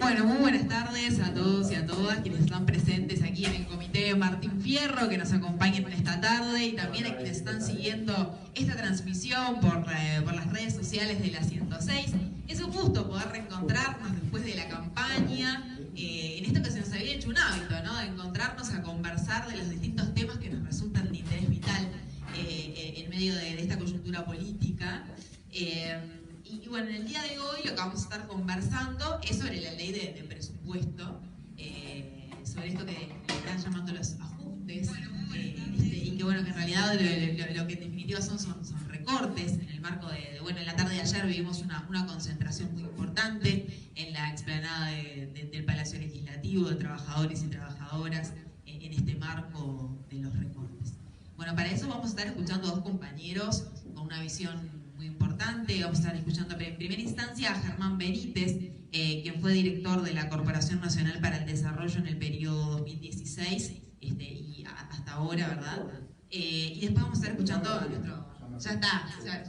Bueno, muy buenas tardes a todos y a todas quienes están presentes aquí en el Comité Martín Fierro, que nos acompañen en esta tarde, y también a quienes están siguiendo esta transmisión por las redes sociales de la 106. Es un gusto poder reencontrarnos después de la campaña. En esta ocasión se había hecho un hábito, ¿no?, de encontrarnos a conversar de los distintos temas que nos resultan de interés vital en medio de esta coyuntura política. Y bueno, en el día de hoy lo que vamos a estar conversando es sobre la ley de presupuesto, sobre esto que le están llamando los ajustes, y que bueno, que en realidad lo que en definitiva son recortes en el marco bueno, en la tarde de ayer vivimos una concentración muy importante en la explanada del Palacio Legislativo, de trabajadores y trabajadoras en este marco de los recortes. Bueno, para eso vamos a estar escuchando a dos compañeros con una visión muy importante. Vamos a estar escuchando en primera instancia a Germán Benítez, quien fue director de la Corporación Nacional para el Desarrollo en el periodo 2016 y hasta ahora, ¿verdad? Y después vamos a estar escuchando a nuestro... Ya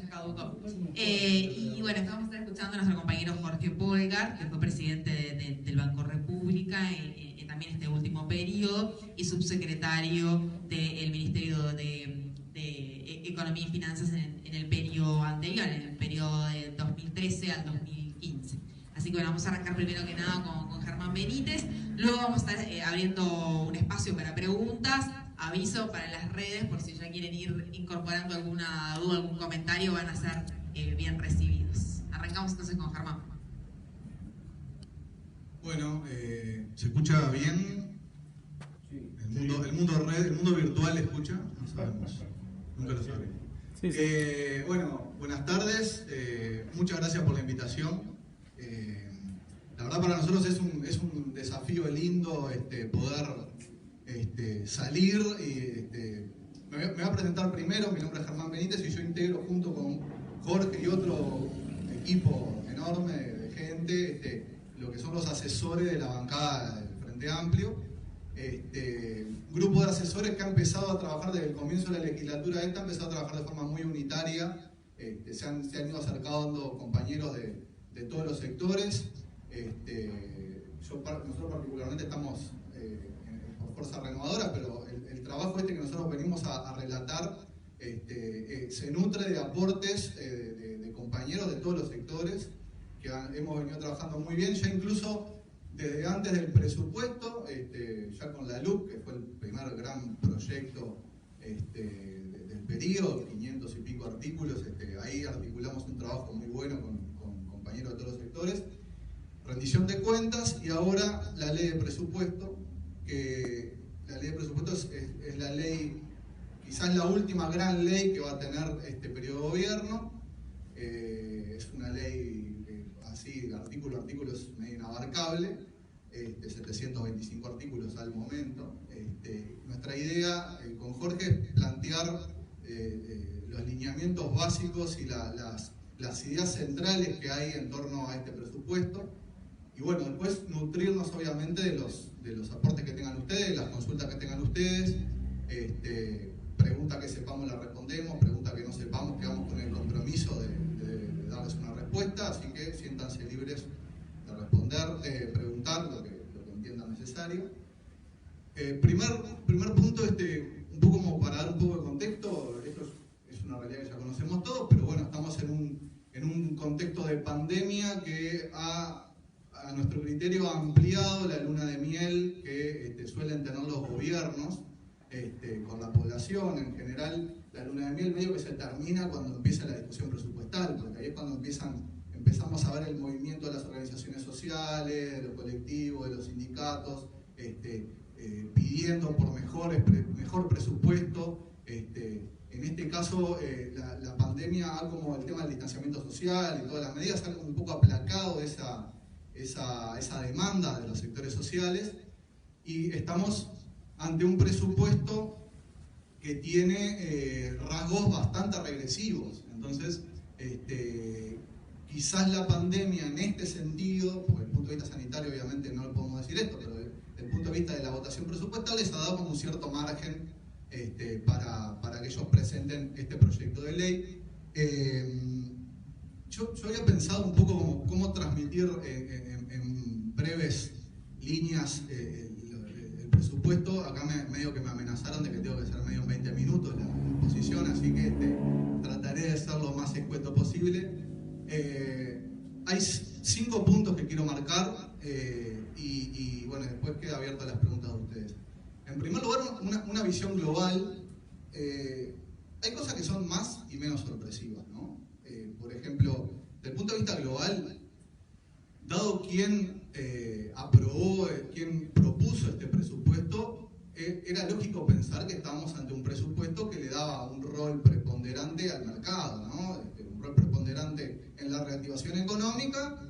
caducó. Y bueno, después vamos a estar escuchando a nuestro compañero Jorge Polgar, que fue presidente del Banco República también este último periodo, y subsecretario del Ministerio de Economía y Finanzas en el periodo anterior, en el periodo de 2013 al 2015. Así que bueno, vamos a arrancar primero que nada con Germán Benítez, luego vamos a estar abriendo un espacio para preguntas, aviso para las redes por si ya quieren ir incorporando alguna duda, algún comentario, van a ser bien recibidos. Arrancamos entonces con Germán. Bueno, ¿se escucha bien? El mundo virtual escucha, no sabemos. Nunca lo sabré. Sí, sí. Bueno, buenas tardes. Muchas gracias por la invitación. La verdad para nosotros es un desafío lindo poder salir. Me voy a presentar primero. Mi nombre es Germán Benítez y yo integro junto con Jorge y otro equipo enorme de gente lo que son los asesores de la bancada del Frente Amplio. Grupo de asesores que ha empezado a trabajar desde el comienzo de la legislatura ha empezado a trabajar de forma muy unitaria. Se han ido acercando compañeros de todos los sectores. Nosotros particularmente estamos por Fuerza Renovadora, pero el trabajo que nosotros venimos a relatar se nutre de aportes de compañeros de todos los sectores que hemos venido trabajando muy bien, ya incluso desde antes del presupuesto, ya con la LUC, que fue el primer gran proyecto del periodo, 500 y pico artículos, ahí articulamos un trabajo muy bueno con compañeros de todos los sectores, rendición de cuentas, y ahora la ley de presupuesto, que la ley de presupuesto es la ley, quizás la última gran ley que va a tener este periodo de gobierno. Es una ley así, artículo a artículo, es medio inabarcable, 725 artículos al momento. Nuestra idea con Jorge es plantear los lineamientos básicos y las ideas centrales que hay en torno a este presupuesto, y bueno, después nutrirnos obviamente de los aportes que tengan ustedes, las consultas que tengan ustedes. Pregunta que sepamos la respondemos, pregunta que no sepamos quedamos con el compromiso de darles una respuesta, así que siéntanse libres de responder, de preguntar lo que entiendan necesario. Primer punto, un poco como para dar un poco de contexto, esto es una realidad que ya conocemos todos, pero bueno, estamos en un contexto de pandemia que a nuestro criterio ha ampliado la luna de miel que suelen tener los gobiernos con la población. En general, la luna de miel medio que se termina cuando empieza la discusión presupuestal, porque ahí es cuando empezamos a ver el movimiento de las organizaciones sociales, de los colectivos, de los sindicatos, pidiendo por mejor presupuesto. En este caso, la pandemia ha, como el tema del distanciamiento social y todas las medidas, ha como un poco aplacado esa demanda de los sectores sociales, y estamos ante un presupuesto que tiene rasgos bastante regresivos. Entonces, quizás la pandemia en este sentido, porque desde el punto de vista sanitario obviamente no lo podemos decir esto, pero desde el punto de vista de la votación presupuestal les ha dado como un cierto margen para que ellos presenten este proyecto de ley. Yo había pensado un poco cómo transmitir en el presupuesto, acá medio que me amenazaron de que tengo que ser medio en 20 minutos la exposición, así que trataré de ser lo más escueto posible. Hay 5 puntos que quiero marcar y bueno, después queda abierto a las preguntas de ustedes. En primer lugar, una visión global. Hay cosas que son más y menos sorpresivas, ¿no? Por ejemplo, desde el punto de vista global, dado quién aprobó, quién propuso este presupuesto, era lógico pensar que estábamos ante un presupuesto que le daba un rol preponderante al mercado, ¿no? Un rol preponderante en la reactivación económica,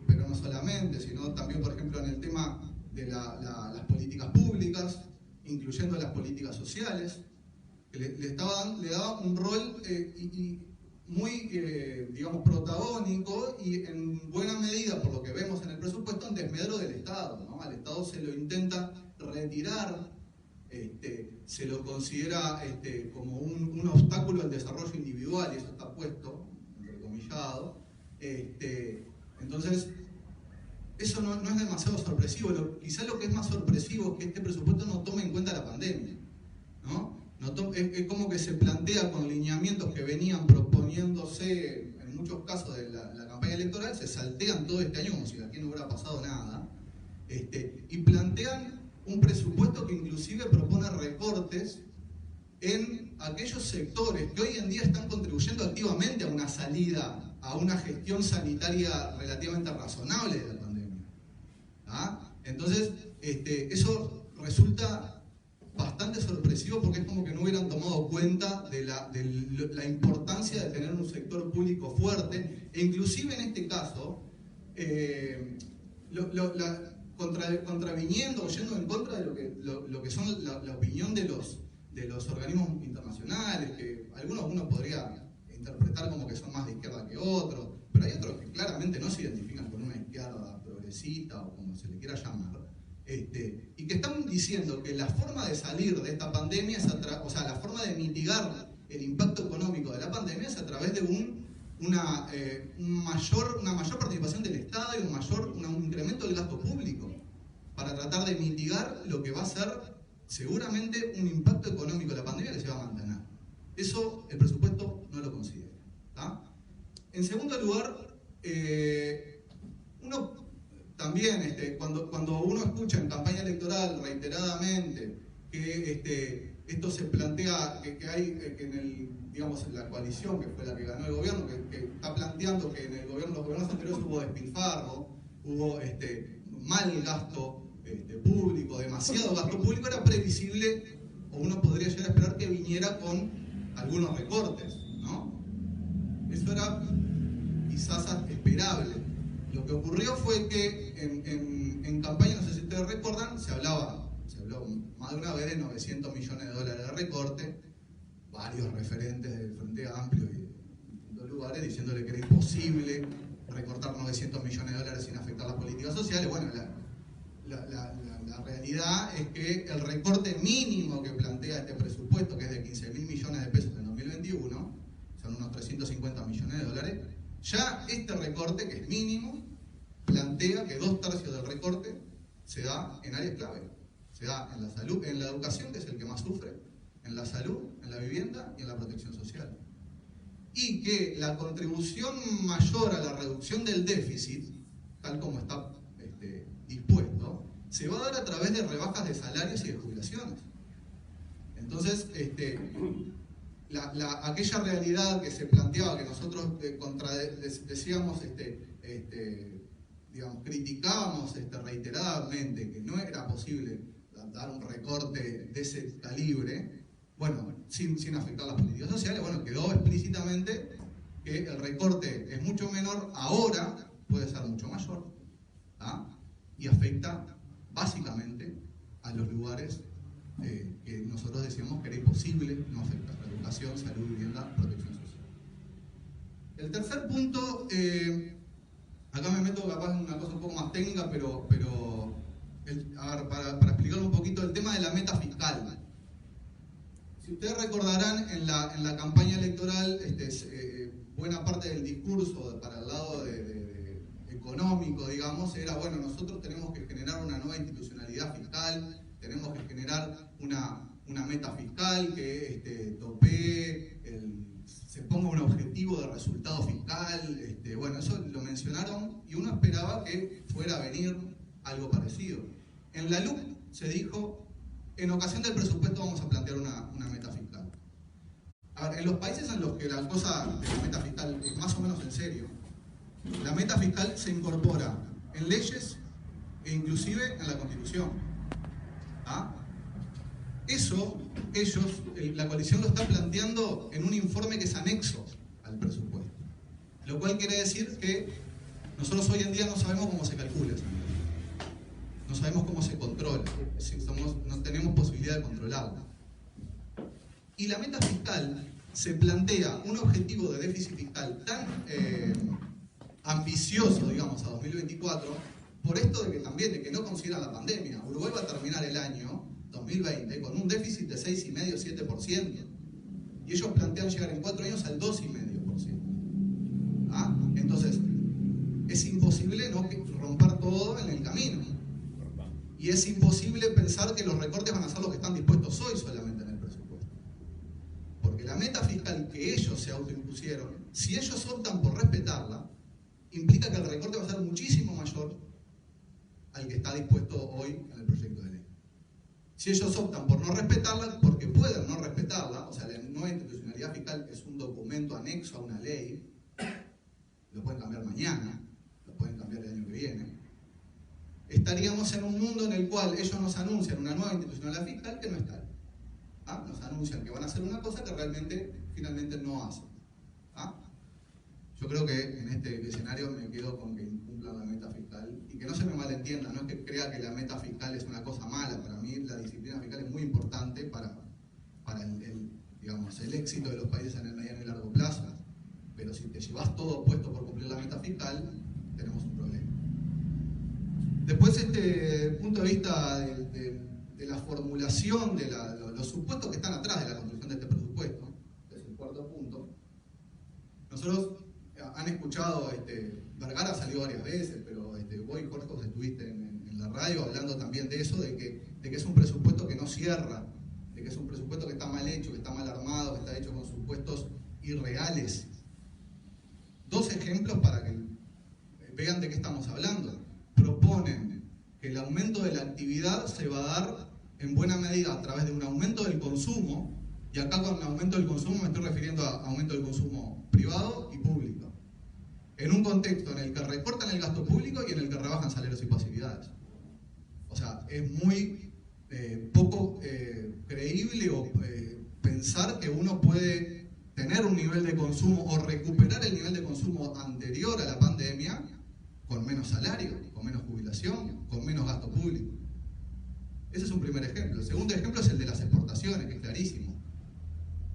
pero no solamente, sino también, por ejemplo, en el tema de las políticas públicas, incluyendo las políticas sociales, que le daba un rol muy, digamos, protagónico y en buena medida, por lo que vemos en el presupuesto, en desmedro del Estado, ¿no? Al Estado se lo intenta retirar, se lo considera como un obstáculo al desarrollo individual, y eso está puesto, entrecomillado. Entonces, eso no es demasiado sorpresivo. Quizá lo que es más sorpresivo es que este presupuesto no tome en cuenta la pandemia, ¿no? Es como que se plantea con lineamientos que venían proponiéndose en muchos casos de la campaña electoral, se saltean todo este año como si aquí no hubiera pasado nada, y plantean un presupuesto que inclusive propone recortes en aquellos sectores que hoy en día están contribuyendo activamente a una salida, a una gestión sanitaria relativamente razonable de la pandemia. ¿Ah? Entonces, eso resulta bastante sorpresivo porque es como que no hubieran tomado cuenta de la importancia de tener un sector público fuerte, e inclusive en este caso, contraviniendo o yendo en contra de lo que son la opinión de los organismos internacionales, que algunos uno podría interpretar como que son más de izquierda que otros, pero hay otros que claramente no se identifican con una izquierda progresista o como se le quiera llamar, y que están diciendo que la forma de salir de esta pandemia, la forma de mitigar el impacto económico de la pandemia es a través de una mayor participación del Estado y un incremento del gasto público para tratar de mitigar lo que va a ser seguramente un impacto económico de la pandemia que se va a mantener. Eso el presupuesto no lo considera, ¿tá? En segundo lugar, uno también, cuando uno escucha en campaña electoral reiteradamente que esto se plantea, que hay en la coalición que fue la que ganó el gobierno, que está planteando que en los gobiernos anteriores hubo despilfarro, hubo mal gasto público, demasiado gasto público, era previsible, o uno podría llegar a esperar que viniera con algunos recortes, ¿no? Eso era quizás esperable. Lo que ocurrió fue que en campaña, no sé si ustedes recuerdan, se habló más de una vez de 900 millones de dólares de recorte, varios referentes del Frente Amplio y de distintos lugares diciéndole que era imposible recortar 900 millones de dólares sin afectar las políticas sociales. Bueno, la realidad es que el recorte mínimo que plantea este presupuesto, que es de 15.000 millones de pesos en 2021, son unos 350 millones de dólares, ya este recorte, que es mínimo, plantea que 2/3 del recorte se da en áreas clave. Se da en la salud, en la educación, que es el que más sufre, en la salud, en la vivienda y en la protección social. Y que la contribución mayor a la reducción del déficit, tal como está dispuesto, se va a dar a través de rebajas de salarios y de jubilaciones. Entonces, aquella realidad que se planteaba, que nosotros decíamos, criticábamos reiteradamente que no era posible dar un recorte de ese calibre, bueno, sin afectar las políticas sociales, bueno, quedó explícitamente que el recorte es mucho menor, ahora puede ser mucho mayor, ¿tá? Y afecta básicamente a los lugares que nosotros decíamos que era imposible no afectar: educación, salud, vivienda, protección social. El tercer punto, acá me meto capaz en una cosa un poco más técnica, pero a ver, para explicarlo un poquito, el tema de la meta fiscal. Si ustedes recordarán, en la campaña electoral, buena parte del discurso para el lado económico, digamos, era, bueno, nosotros tenemos que generar una nueva institucionalidad fiscal, tenemos que generar una meta fiscal que topee, se ponga un objetivo de resultado fiscal, bueno, eso lo mencionaron y uno esperaba que fuera a venir algo parecido. En la LUC se dijo, en ocasión del presupuesto vamos a plantear una meta fiscal. A ver, en los países en los que la cosa de la meta fiscal es más o menos en serio, la meta fiscal se incorpora en leyes e inclusive en la Constitución. ¿Ah? Eso, la coalición lo está planteando en un informe que es anexo al presupuesto. Lo cual quiere decir que nosotros hoy en día no sabemos cómo se calcula eso. No sabemos cómo se controla. Es decir, no tenemos posibilidad de controlarla. Y la meta fiscal se plantea un objetivo de déficit fiscal tan ambicioso, digamos, a 2024, por esto de que no consideran la pandemia. Uruguay va a terminar el año 2020 con un déficit de 6,5-7%. Y ellos plantean llegar en 4 años al 2,5%. ¿Ah? Entonces, es imposible no romper todo en el camino. Y es imposible pensar que los recortes van a ser los que están dispuestos hoy solamente en el presupuesto. Porque la meta fiscal que ellos se autoimpusieron, si ellos optan por respetarla, implica que el recorte va a ser muchísimo mayor al que está dispuesto hoy en el proyecto de ley. Si ellos optan por no respetarla, porque pueden no respetarla, o sea, la nueva institucionalidad fiscal es un documento anexo a una ley, lo pueden cambiar mañana, lo pueden cambiar el año que viene, estaríamos en un mundo en el cual ellos nos anuncian una nueva institucionalidad fiscal que no es tal. ¿Ah? Nos anuncian que van a hacer una cosa que realmente, finalmente no hacen. ¿Ah? Yo creo que en este escenario me quedo con que incumplan la meta fiscal y que no se me malentienda, no es que crea que la meta fiscal es una cosa mala. Para mí la disciplina fiscal es muy importante para el éxito de los países en el mediano y largo plazo. Pero si te llevas todo puesto por cumplir la meta fiscal, tenemos un problema. Después, punto de vista de la formulación de los supuestos que están atrás de la construcción de este presupuesto, que es el cuarto punto, nosotros han escuchado, Vergara salió varias veces, pero vos y Jorge estuviste en la radio hablando también de eso, de que es un presupuesto que no cierra, de que es un presupuesto que está mal hecho, que está mal armado, que está hecho con supuestos irreales. Dos ejemplos para que vean de qué estamos hablando. Proponen que el aumento de la actividad se va a dar en buena medida a través de un aumento del consumo, y acá con aumento del consumo me estoy refiriendo a aumento del consumo privado y público, en un contexto en el que recortan el gasto público y en el que rebajan salarios y pasividades. O sea, es muy poco creíble pensar que uno puede tener un nivel de consumo o recuperar el nivel de consumo anterior a la pandemia con menos salario, con menos jubilación, con menos gasto público. Ese es un primer ejemplo. El segundo ejemplo es el de las exportaciones, que es clarísimo.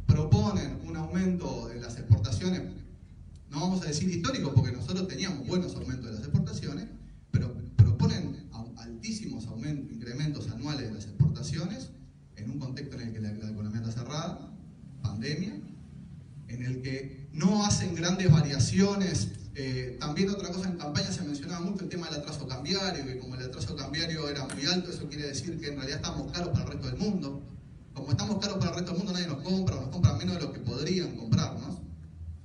Proponen un aumento de las exportaciones, no vamos a decir histórico, porque nosotros teníamos buenos aumentos de las exportaciones, pero proponen altísimos incrementos anuales de las exportaciones en un contexto en el que la economía está cerrada, pandemia, en el que no hacen grandes variaciones. También otra cosa, en campaña se mencionaba mucho el tema del atraso cambiario, que como el atraso cambiario era muy alto, eso quiere decir que en realidad estamos caros para el resto del mundo. Como estamos caros para el resto del mundo, nadie nos compra, o nos compran menos de lo que podrían comprarnos.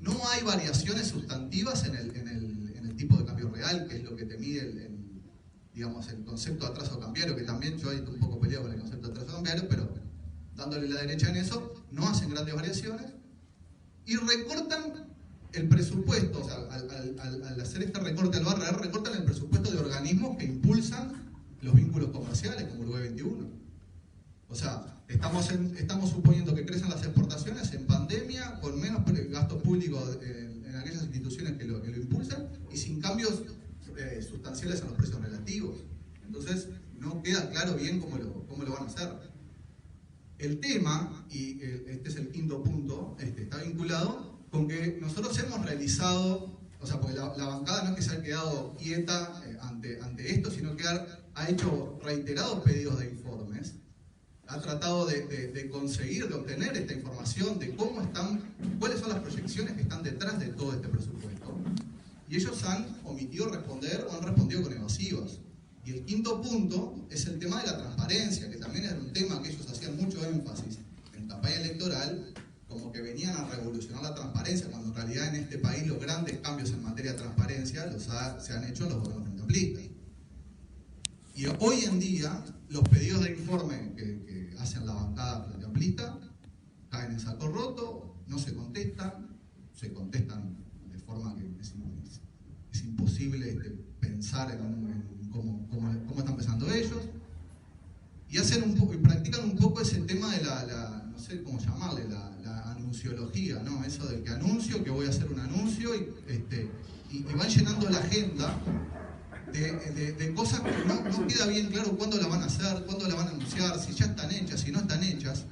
No hay variaciones sustantivas en el tipo de cambio real, que es lo que te mide el concepto de atraso cambiario, que también yo ahí estoy un poco peleado con el concepto de atraso cambiario, pero dándole la derecha en eso, no hacen grandes variaciones y recortan el presupuesto. O sea, al hacer este recorte al barrio, recortan el presupuesto de organismos que impulsan los vínculos comerciales, como Uruguay 21. O sea, estamos suponiendo que crecen las exportaciones en pandemia, con menos gasto público en aquellas instituciones que lo impulsan y sin cambios sustanciales en los precios relativos. Entonces, no queda claro bien cómo lo van a hacer. El tema, y este es el quinto punto, está vinculado con que nosotros hemos realizado, o sea, porque la bancada no es que se haya quedado quieta ante esto, sino que ha hecho reiterados pedidos de informes, ha tratado de conseguir, de obtener esta información de cuáles son las proyecciones que están detrás de todo este presupuesto. y ellos han omitido responder o han respondido con evasivas. Y el quinto punto es el tema de la transparencia, que también era un tema que ellos hacían mucho énfasis en campaña electoral, como que venían a revolucionar la transparencia, cuando en realidad en este país los grandes cambios en materia de transparencia se han hecho en los gobiernos frentamplistas. Y hoy en día, los pedidos de informe que hacen la bancada frentamplista caen en saco roto, no se contestan de forma que es imposible pensar en cómo están pensando ellos, y practican un poco ese tema de no sé cómo llamarle, la anunciología, ¿no? Eso de que anuncio, que voy a hacer un anuncio, y van llenando la agenda de cosas que no queda bien claro cuándo la van a hacer, cuándo la van a anunciar, si ya están hechas, si no están hechas.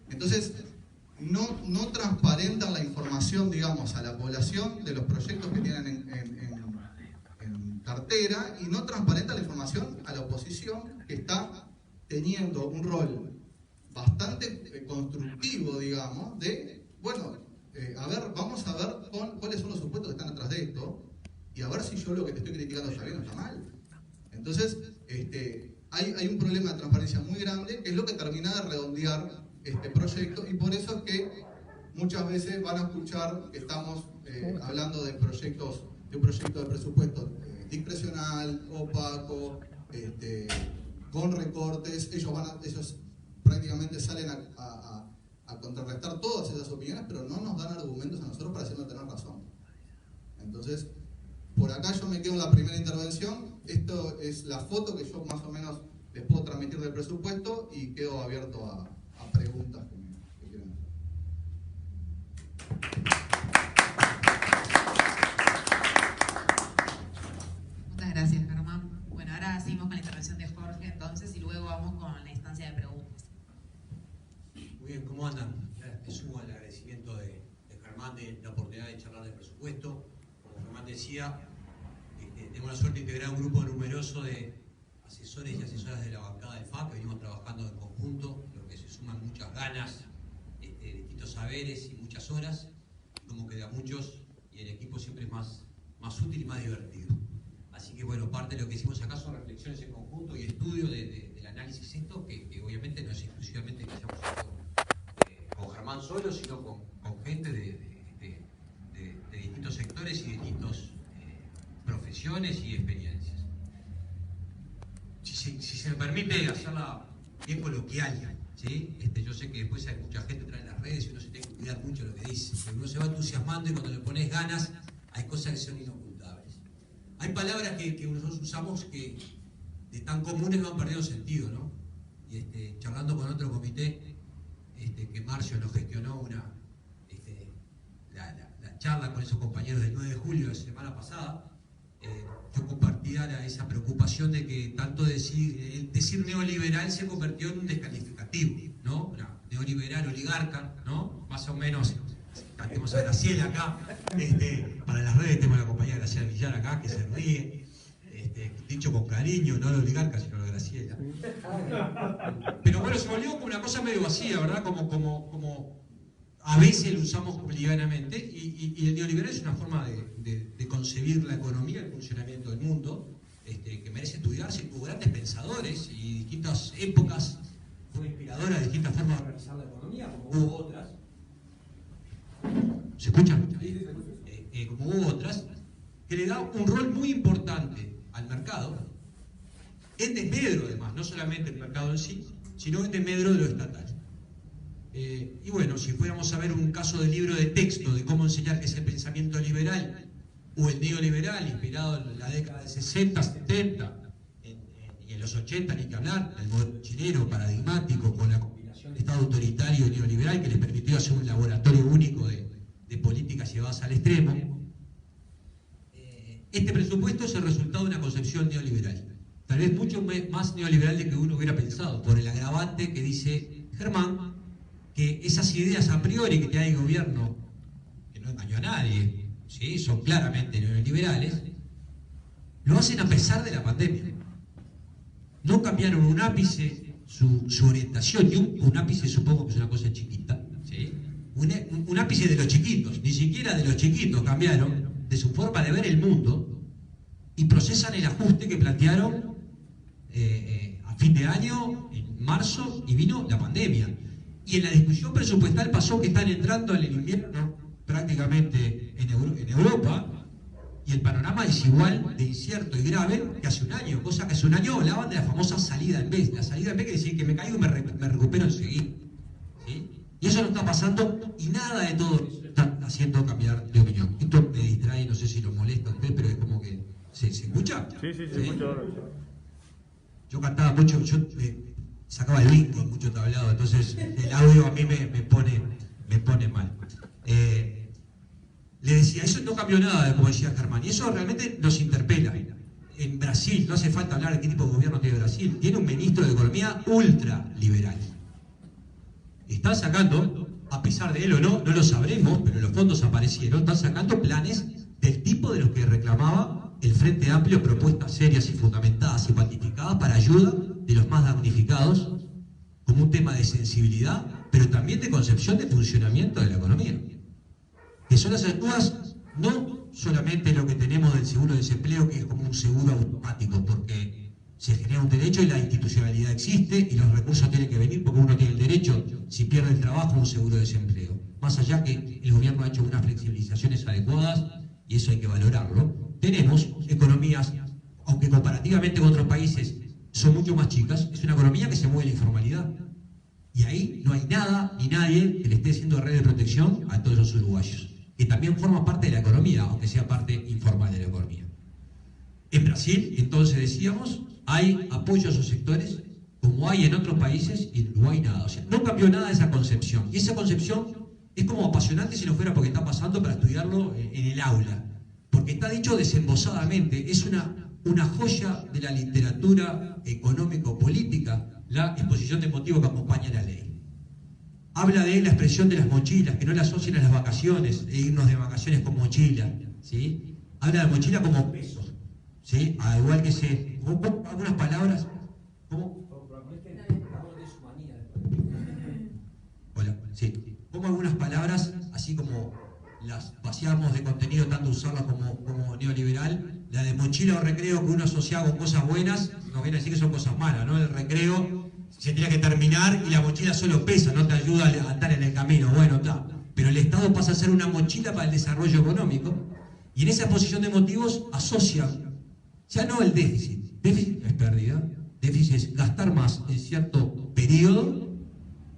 Entonces, no transparentan la información, digamos, a la población de los proyectos que tienen en cartera, y no transparentan la información a la oposición, que está teniendo un rol bastante constructivo, digamos, vamos a ver cuáles son los supuestos que están atrás de esto, y a ver si yo lo que te estoy criticando está bien o está mal. Entonces, hay un problema de transparencia muy grande, que es lo que termina de redondear este proyecto, y por eso es que muchas veces van a escuchar que estamos hablando de un proyecto de presupuesto discrecional, opaco, con recortes. Ellos prácticamente salen a contrarrestar todas esas opiniones, pero no nos dan argumentos a nosotros para hacernos tener razón. Entonces, por acá yo me quedo en la primera intervención. Esto es la foto que yo más o menos les puedo transmitir del presupuesto, y quedo abierto a preguntas que quieran hacer. Muchas gracias, Germán. Bueno, ahora seguimos con la intervención de Jorge, entonces, y luego vamos con la instancia de preguntas. Muy bien, ¿cómo andan? Me sumo al agradecimiento de Germán de la oportunidad de charlar del presupuesto. Como Germán decía, tengo la suerte de integrar un grupo numeroso de asesores y asesoras de la bancada del FA, que venimos trabajando en conjunto, lo que se suman muchas ganas, distintos saberes y muchas horas, como queda muchos, y el equipo siempre es más útil y más divertido. Así que bueno, parte de lo que hicimos acá son reflexiones en conjunto y estudio del análisis esto, que obviamente no es exclusivamente que hayamos hecho con Germán solo, sino con gente de distintos sectores y distintas profesiones y experiencias. Si se me permite hacerla bien coloquial, ¿sí? Yo sé que después hay mucha gente atrás en las redes y uno se tiene que cuidar mucho lo que dice, porque uno se va entusiasmando, y cuando le pones ganas hay cosas que son inocultables. Hay palabras que nosotros usamos que de tan comunes van perdiendo sentido, ¿no? Y charlando con otro comité, que Marcio nos gestionó la charla con esos compañeros del 9 de julio de la semana pasada, yo compartía esa preocupación de que tanto decir neoliberal se convirtió en un descalificativo, ¿no? Neoliberal, oligarca, ¿no? Más o menos, cantemos a Graciela acá, para las redes tenemos a la compañera Graciela Villar acá, que se ríe, dicho con cariño, no la oligarca, sino la Graciela. Pero bueno, se volvió como una cosa medio vacía, ¿verdad? Como a veces lo usamos livianamente, y el neoliberal es una forma de concebir la economía, el funcionamiento del mundo, que merece estudiarse. Hubo grandes pensadores y distintas épocas, fue inspiradora de distintas formas de organizar la economía, como hubo otras. ¿Se escucha? Como hubo otras, que le da un rol muy importante al mercado, en desmedro además, no solamente el mercado en sí, sino en desmedro de lo estatal. Y bueno, si fuéramos a ver un caso de libro de texto de cómo enseñar ese pensamiento liberal o el neoliberal, inspirado en la década de 60, 70 y en los 80, ni que hablar, el modelo chileno paradigmático con la combinación de Estado autoritario y neoliberal que les permitió hacer un laboratorio único de políticas llevadas al extremo. Este presupuesto es el resultado de una concepción neoliberal, tal vez mucho más neoliberal de que uno hubiera pensado, por el agravante que dice Germán, que esas ideas a priori que tiene el gobierno, que no engañó a nadie, ¿sí? Son claramente neoliberales, lo hacen a pesar de la pandemia. No cambiaron un ápice su orientación, y un ápice supongo que es una cosa chiquita, ¿sí? Un ápice de los chiquitos, ni siquiera de los chiquitos cambiaron de su forma de ver el mundo y procesan el ajuste que plantearon a fin de año, en marzo, y vino la pandemia. Y en la discusión presupuestal pasó que están entrando en el invierno prácticamente en Europa, y el panorama es igual de incierto y grave que hace un año, cosa que hace un año hablaban de la famosa salida en B. La salida en B quiere decir que me caigo y me recupero enseguida, ¿sí? Y eso no está pasando, y nada de todo eso está haciendo cambiar de opinión. Esto me distrae, no sé si lo molesta a usted, pero es como que... ¿Se escucha? Sí, se escucha ahora. Yo cantaba mucho, yo sacaba el bingo en mucho tablado, entonces el audio a mí me pone mal. Le decía, eso no cambió nada, como decía Germán, y eso realmente nos interpela. En Brasil, no hace falta hablar de qué tipo de gobierno tiene Brasil, tiene un ministro de Economía ultraliberal. Están sacando, a pesar de él o no, no lo sabremos, pero los fondos aparecieron, están sacando planes del tipo de los que reclamaba el Frente Amplio, propuestas serias y fundamentadas y cuantificadas para ayuda de los más damnificados, como un tema de sensibilidad, pero también de concepción de funcionamiento de la economía. Que son las ayudas, no solamente lo que tenemos del seguro de desempleo, que es como un seguro automático, porque se genera un derecho y la institucionalidad existe y los recursos tienen que venir porque uno tiene el derecho, si pierde el trabajo, a un seguro de desempleo. Más allá que el gobierno ha hecho unas flexibilizaciones adecuadas, y eso hay que valorarlo, tenemos economías, aunque comparativamente con otros países son mucho más chicas, es una economía que se mueve en la informalidad. Y ahí no hay nada ni nadie que le esté haciendo red de protección a todos esos uruguayos, que también forman parte de la economía, aunque sea parte informal de la economía. En Brasil, entonces decíamos, hay apoyo a esos sectores, como hay en otros países, y en Uruguay nada. O sea, no cambió nada esa concepción. Y esa concepción es como apasionante si no fuera porque está pasando para estudiarlo en el aula. Porque está dicho desembosadamente, es una joya de la literatura económico-política, la exposición de motivos que acompaña la ley. Habla de la expresión de las mochilas, que no la asocien a las vacaciones, e irnos de vacaciones con mochila, ¿sí? Habla de mochila como peso, ¿sí? Al igual que algunas palabras, ¿cómo? Hola, sí. Como algunas palabras, así como las vaciamos de contenido, tanto usarlas como neoliberal, la de mochila o recreo que uno asocia con cosas buenas, nos viene a decir que son cosas malas, ¿no? El recreo se tiene que terminar y la mochila solo pesa, no te ayuda a andar en el camino, bueno, está. Pero el Estado pasa a ser una mochila para el desarrollo económico, y en esa exposición de motivos asocian, ya no el déficit, déficit es pérdida, déficit es gastar más en cierto periodo,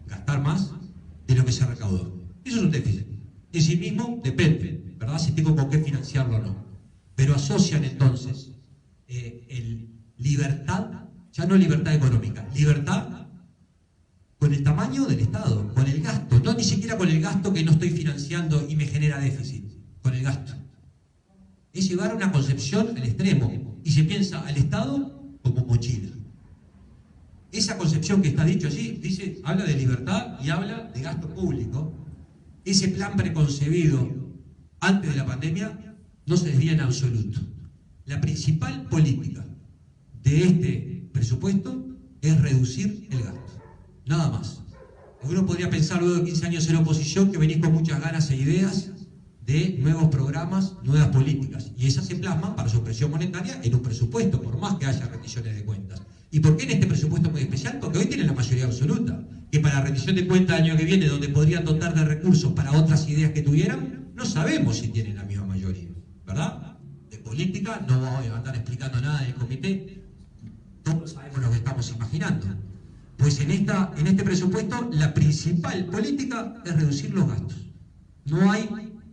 gastar más de lo que se recaudó. Eso es un déficit. En sí mismo depende, ¿verdad? Si tengo con qué financiarlo o no. Pero asocian entonces libertad, ya no libertad económica, libertad con el tamaño del Estado, con el gasto, no ni siquiera con el gasto que no estoy financiando y me genera déficit, con el gasto. Es llevar una concepción al extremo y se piensa al Estado como mochila. Esa concepción que está dicho allí, habla de libertad y habla de gasto público. Ese plan preconcebido antes de la pandemia no se desvía en absoluto. La principal política de este presupuesto es reducir el gasto, nada más. Uno podría pensar luego de 15 años en oposición que venís con muchas ganas e ideas de nuevos programas, nuevas políticas, y esas se plasman para su expresión monetaria en un presupuesto, por más que haya rendiciones de cuentas. ¿Y por qué en este presupuesto muy especial? Porque hoy tienen la mayoría absoluta, que para la rendición de cuentas del año que viene, donde podrían dotar de recursos para otras ideas que tuvieran, no sabemos si tienen la misma mayoría, ¿verdad? De política no voy a andar explicando nada en el comité, todos sabemos lo que estamos imaginando. Pues en este presupuesto la principal política es reducir los gastos. No hay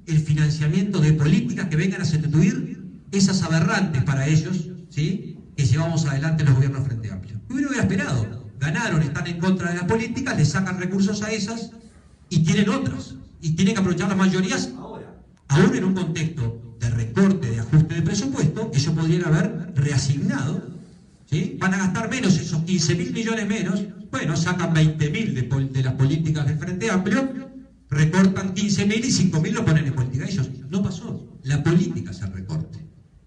el financiamiento de políticas que vengan a sustituir esas aberrantes para ellos, ¿sí?, que llevamos adelante los gobiernos Frente Amplio. Yo hubiera esperado, ganaron, están en contra de las políticas, le sacan recursos a esas y tienen otras, y tienen que aprovechar las mayorías ahora. Aún en un contexto de recorte, de ajuste de presupuesto, ellos podrían haber reasignado, ¿sí? Van a gastar menos, esos 15.000 millones menos, bueno, sacan 20.000 de las políticas del Frente Amplio, recortan 15.000 y 5.000 lo ponen en política. Ellos, no pasó, la política se recorte.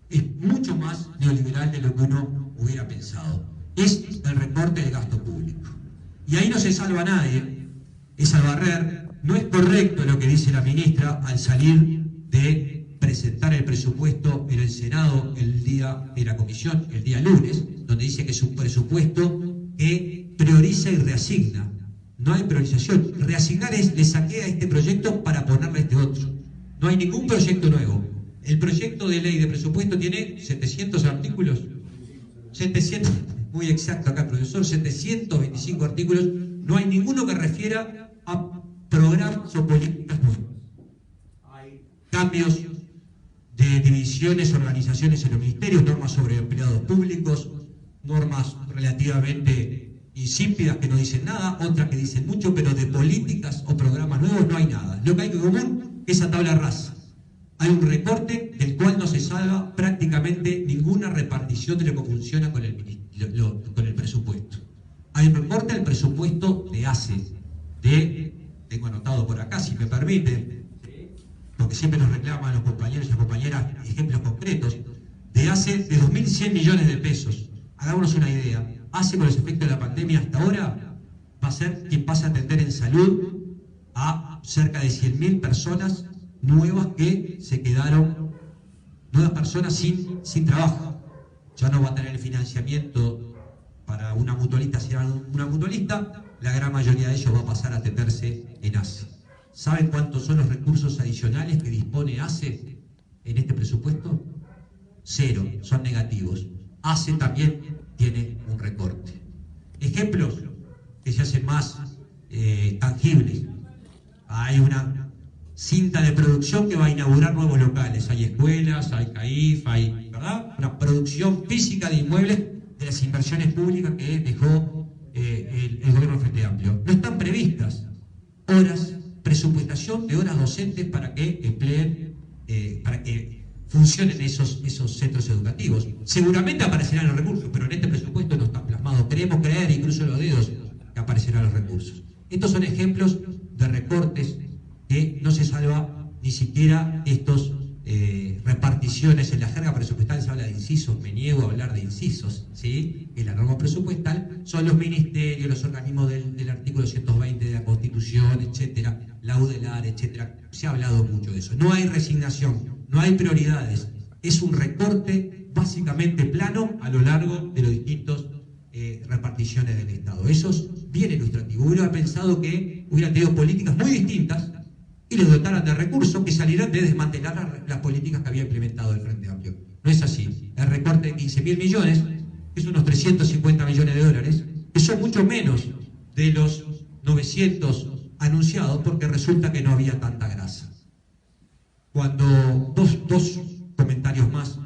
Es mucho más neoliberal de lo que uno hubiera pensado. Es el recorte del gasto público. Y ahí no se salva a nadie, es al barrer. No es correcto lo que dice la ministra al salir de presentar el presupuesto en el Senado en la comisión el día lunes, donde dice que es un presupuesto que prioriza y reasigna. No hay priorización. Reasignar es, le saqué a este proyecto para ponerle a este otro. No hay ningún proyecto nuevo. El proyecto de ley de presupuesto tiene 700 artículos. 700, muy exacto acá, profesor, 725 artículos. No hay ninguno que refiera a programas o políticas nuevas. Hay cambios de divisiones, organizaciones en los ministerios, normas sobre empleados públicos, normas relativamente insípidas que no dicen nada, otras que dicen mucho, pero de políticas o programas nuevos no hay nada. Lo que hay en común es esa tabla rasa. Hay un recorte del cual no se salva prácticamente ninguna repartición de lo que funciona con el presupuesto. Hay un recorte al presupuesto de ACE, tengo anotado por acá, si me permiten, porque siempre nos reclaman los compañeros y las compañeras ejemplos concretos, de ACE de 2.100 millones de pesos. Hagámonos una idea. ACE, con los efectos de la pandemia hasta ahora, va a ser quien pasa a atender en salud a cerca de 100.000 personas nuevas que se quedaron, nuevas personas sin trabajo. Ya no va a tener el financiamiento para una mutualista, si era una mutualista, la gran mayoría de ellos va a pasar a atenderse en ACE. ¿Saben cuántos son los recursos adicionales que dispone ACE en este presupuesto? 0, son negativos. ACE también tiene un recorte. Ejemplos que se hacen más tangibles. Hay una cinta de producción que va a inaugurar nuevos locales. Hay escuelas, hay CAIF, hay, ¿verdad?, una producción física de inmuebles de las inversiones públicas que dejó el gobierno Frente Amplio. No están previstas horas, presupuestación de horas docentes para que empleen, para que funcionen esos centros educativos. Seguramente aparecerán los recursos, pero en este presupuesto no está plasmado. Queremos creer, incluso los dedos, que aparecerán los recursos. Estos son ejemplos de recortes que no se salva ni siquiera estos reparticiones. En la jerga presupuestal se habla de incisos, me niego a hablar de incisos, ¿sí? En la norma presupuestal son los ministerios, los organismos del artículo 120 de la Constitución, etcétera, la UDELAR, etcétera. Se ha hablado mucho de eso. No hay resignación, no hay prioridades. Es un recorte básicamente plano a lo largo de los distintos reparticiones del Estado. Eso es bien ilustrativo. Hubiera pensado que hubieran tenido políticas muy distintas y les dotaran de recursos que salieran de desmantelar las políticas que había implementado el Frente Amplio. No es así. El recorte de 15.000 millones es unos 350 millones de dólares, que son mucho menos de los 900 anunciados, porque resulta que no había tanta grasa. Cuando dos comentarios más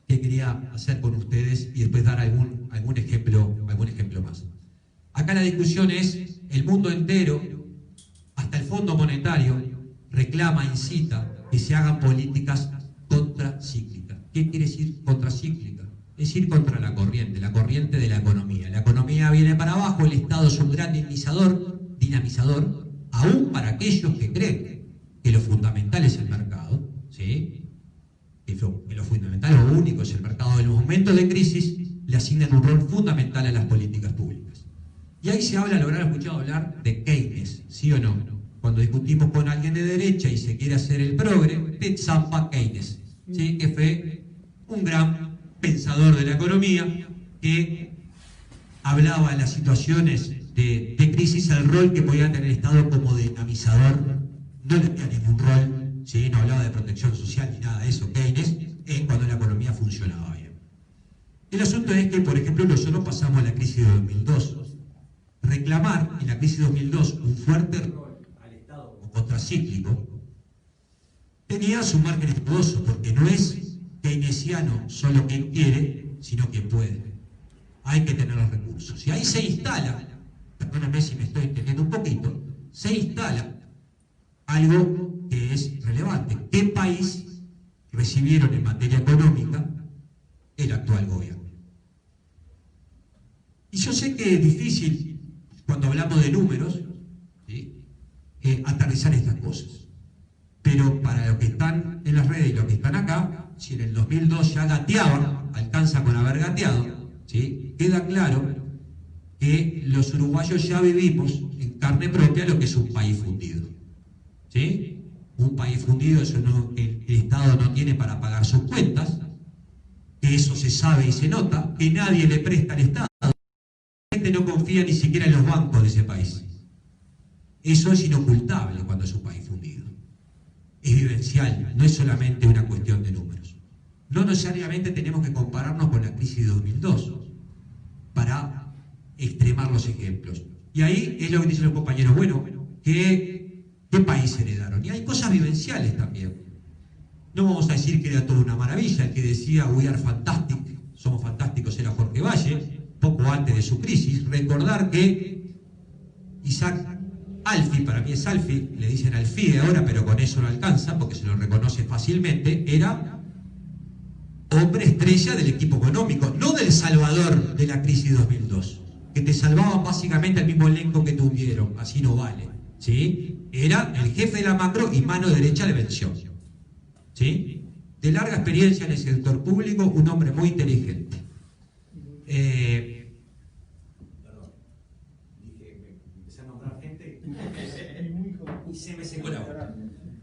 que quería hacer con ustedes y después dar algún ejemplo más. Acá la discusión es: el mundo entero, hasta el Fondo Monetario, reclama, incita que se hagan políticas contracíclicas. ¿Qué quiere decir contracíclica? Es ir contra la corriente de la economía. La economía viene para abajo, el Estado es un gran dinamizador, aún para aquellos que creen que lo fundamental es el mercado, ¿sí? Que lo fundamental, lo único es el mercado. En los momentos de crisis le asignan un rol fundamental a las políticas públicas. Y ahí se habla, lo habrán escuchado hablar de Keynes, ¿sí o no? Cuando discutimos con alguien de derecha y se quiere hacer el progre, te zampa Keynes, ¿sí? Que fue un gran pensador de la economía que hablaba de las situaciones de crisis, el rol que podía tener el Estado como dinamizador. No le tenía ningún rol, ¿sí? No hablaba de protección social ni nada de eso, Keynes, cuando la economía funcionaba bien. El asunto es que, por ejemplo, nosotros pasamos a la crisis de 2002. Reclamar en la crisis de 2002 un fuerte rol al Estado como contracíclico tenía su margen dudoso, porque no es keynesiano solo quien quiere, sino quien puede. Hay que tener los recursos. Y ahí se instala, perdóname si me estoy entendiendo un poquito, se instala algo que es relevante. ¿Qué país recibieron en materia económica el actual gobierno? Y yo sé que es difícil, cuando hablamos de números, ¿sí?, aterrizar estas cosas. Pero para los que están en las redes y los que están acá, si en el 2002 ya gateaban, alcanza con haber gateado, ¿sí?, queda claro que los uruguayos ya vivimos en carne propia lo que es un país fundido. ¿Sí? Un país fundido, eso no, el que el Estado no tiene para pagar sus cuentas, que eso se sabe y se nota, que nadie le presta al Estado, la gente no confía ni siquiera en los bancos de ese país. Eso es inocultable cuando es un país fundido. Es vivencial, no es solamente una cuestión de números. No necesariamente tenemos que compararnos con la crisis de 2002 para extremar los ejemplos. Y ahí es lo que dicen los compañeros, bueno, ¿qué país heredaron? Y hay cosas vivenciales también. No vamos a decir que era toda una maravilla. El que decía "We are fantastic", somos fantásticos, era Jorge Valle, poco antes de su crisis. Recordar que Isaac Alfie, para mí es Alfie, le dicen Alfie ahora, pero con eso no alcanza, porque se lo reconoce fácilmente, era hombre estrella del equipo económico, no del salvador de la crisis 2002, que te salvaban básicamente el mismo elenco que tuvieron, así no vale, ¿sí? Era el jefe de la macro y mano derecha de Bención, ¿sí? De larga experiencia en el sector público, un hombre muy inteligente. Y se me secó la boca.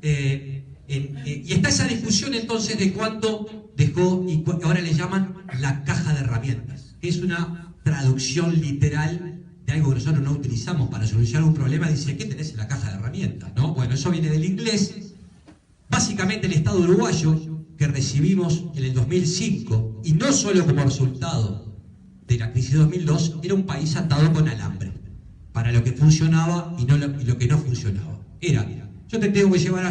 Y está esa discusión entonces de cuánto dejó, y ahora le llaman la caja de herramientas, que es una traducción literal de algo que nosotros no utilizamos para solucionar un problema. Dice, ¿qué tenés en la caja de herramientas? ¿No? Bueno, eso viene del inglés. Básicamente el Estado uruguayo que recibimos en el 2005, y no solo como resultado de la crisis de 2002, era un país atado con alambre para lo que funcionaba y lo que no funcionaba. Era, yo te tengo que llevar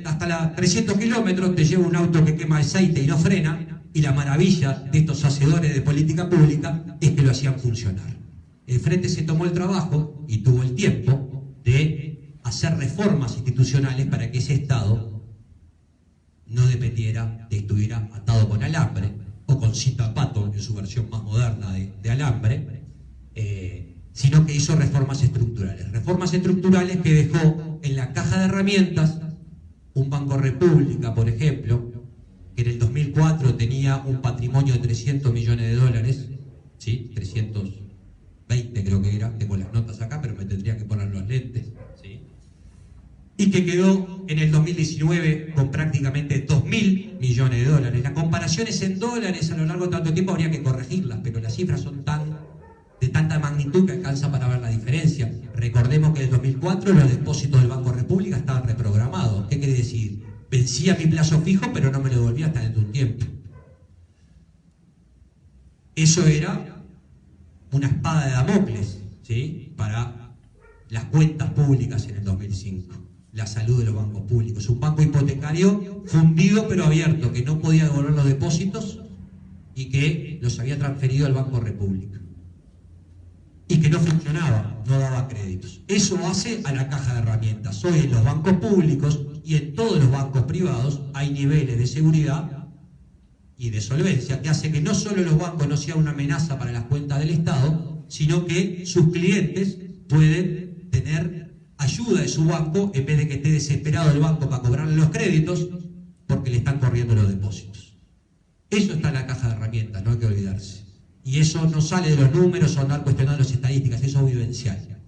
hasta las 300 kilómetros, te llevo un auto que quema aceite y no frena, y la maravilla de estos hacedores de política pública es que lo hacían funcionar. El Frente se tomó el trabajo y tuvo el tiempo de hacer reformas institucionales para que ese Estado no dependiera de que estuviera atado con alambre, o con cinta pato en su versión más moderna de alambre, sino que hizo reformas estructurales que dejó en la caja de herramientas un Banco República, por ejemplo, que en el 2004 tenía un patrimonio de 300 millones de dólares, ¿sí? 320 creo que era, tengo las notas acá, pero me tendría que poner los lentes, ¿sí? Y que quedó en el 2019 con prácticamente 2.000 millones de dólares. Las comparaciones en dólares a lo largo de tanto tiempo habría que corregirlas, pero las cifras son de tanta magnitud que alcanza para ver la diferencia. Recordemos que en el 2004 los depósitos del Banco República estaban reprogramados. ¿Qué quiere decir? Vencía mi plazo fijo, pero no me lo devolvía hasta dentro de un tiempo. Eso era una espada de Damocles, ¿sí? Para las cuentas públicas en el 2005. La salud de los bancos públicos. Un banco hipotecario fundido pero abierto, que no podía devolver los depósitos y que los había transferido al Banco República. Y que no funcionaba, no daba créditos. Eso hace a la caja de herramientas. Hoy en los bancos públicos y en todos los bancos privados hay niveles de seguridad y de solvencia que hace que no solo los bancos no sean una amenaza para las cuentas del Estado, sino que sus clientes pueden tener ayuda de su banco en vez de que esté desesperado el banco para cobrarle los créditos porque le están corriendo los depósitos. Eso está en la caja de herramientas, no hay que olvidarse. Y eso no sale de los números o andar cuestionando las estadísticas, eso es vivencial.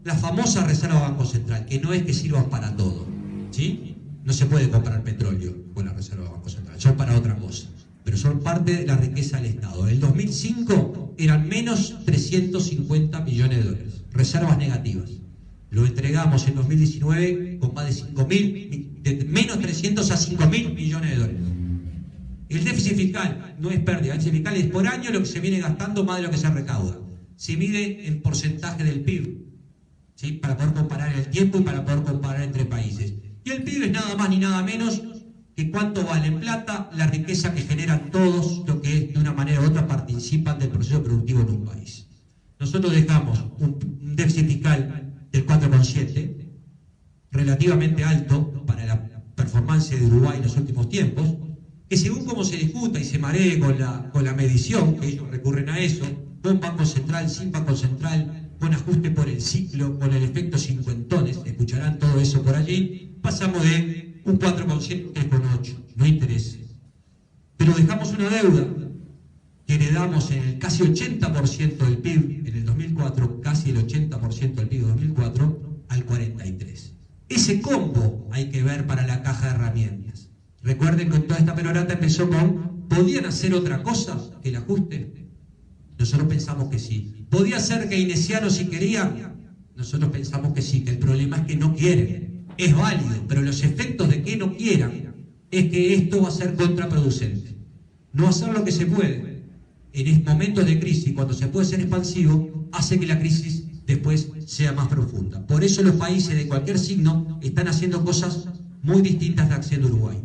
La famosa reserva Banco Central, que no es que sirvan para todo, ¿sí? No se puede comprar petróleo con la reserva Banco Central, son para otra cosa, pero son parte de la riqueza del Estado. En el 2005 eran menos 350 millones de dólares, reservas negativas. Lo entregamos en 2019 con más de 5.000, de menos 300 a 5.000 millones de dólares. El déficit fiscal no es pérdida, el déficit fiscal es por año lo que se viene gastando más de lo que se recauda. Se mide en porcentaje del PIB, ¿sí? Para poder comparar el tiempo y para poder comparar entre países. Y el PIB es nada más ni nada menos que cuánto vale en plata la riqueza que generan todos los que de una manera u otra participan del proceso productivo en un país. Nosotros dejamos un déficit fiscal del 4,7, relativamente alto para la performance de Uruguay en los últimos tiempos, que según cómo se discuta y se maree con la medición, que ellos recurren a eso, con Banco Central, sin Banco Central, con ajuste por el ciclo, con el efecto cincuentones, escucharán todo eso por allí, pasamos de un 4,7 a 3,8, no interesa. Pero dejamos una deuda que heredamos en el casi 80% del PIB en el 2004, casi el 80% del PIB de 2004, al 43%. Ese combo hay que ver para la caja de herramientas. Recuerden que toda esta perorata empezó con, ¿podían hacer otra cosa que el ajuste? Nosotros pensamos que sí. ¿Podía ser keynesiano si querían? Nosotros pensamos que sí, que el problema es que no quieren. Es válido, pero los efectos de que no quieran es que esto va a ser contraproducente. No hacer lo que se puede en momentos de crisis, cuando se puede ser expansivo, hace que la crisis después sea más profunda. Por eso los países de cualquier signo están haciendo cosas muy distintas de haciendo Uruguay.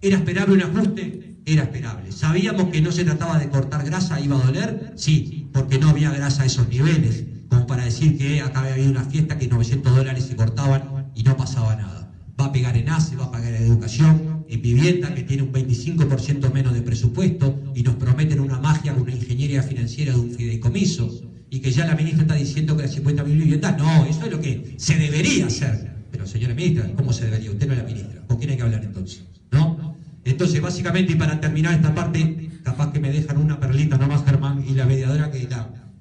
¿Era esperable un ajuste? Era esperable. ¿Sabíamos que no se trataba de cortar grasa, iba a doler? Sí, porque no había grasa a esos niveles, como para decir que acá había habido una fiesta que $900 se cortaban y no pasaba nada. Va a pegar en ACE, va a pagar en educación, en vivienda, que tiene un 25% menos de presupuesto, y nos prometen una magia con una ingeniería financiera de un fideicomiso, y que ya la ministra está diciendo que las 50.000 viviendas, no, eso es lo que se debería hacer. Pero señora ministra, ¿cómo se debería? Usted no es la ministra. ¿Con quién hay que hablar entonces? ¿No? Entonces, básicamente, y para terminar esta parte, capaz que me dejan una perlita nomás, Germán, y la mediadora que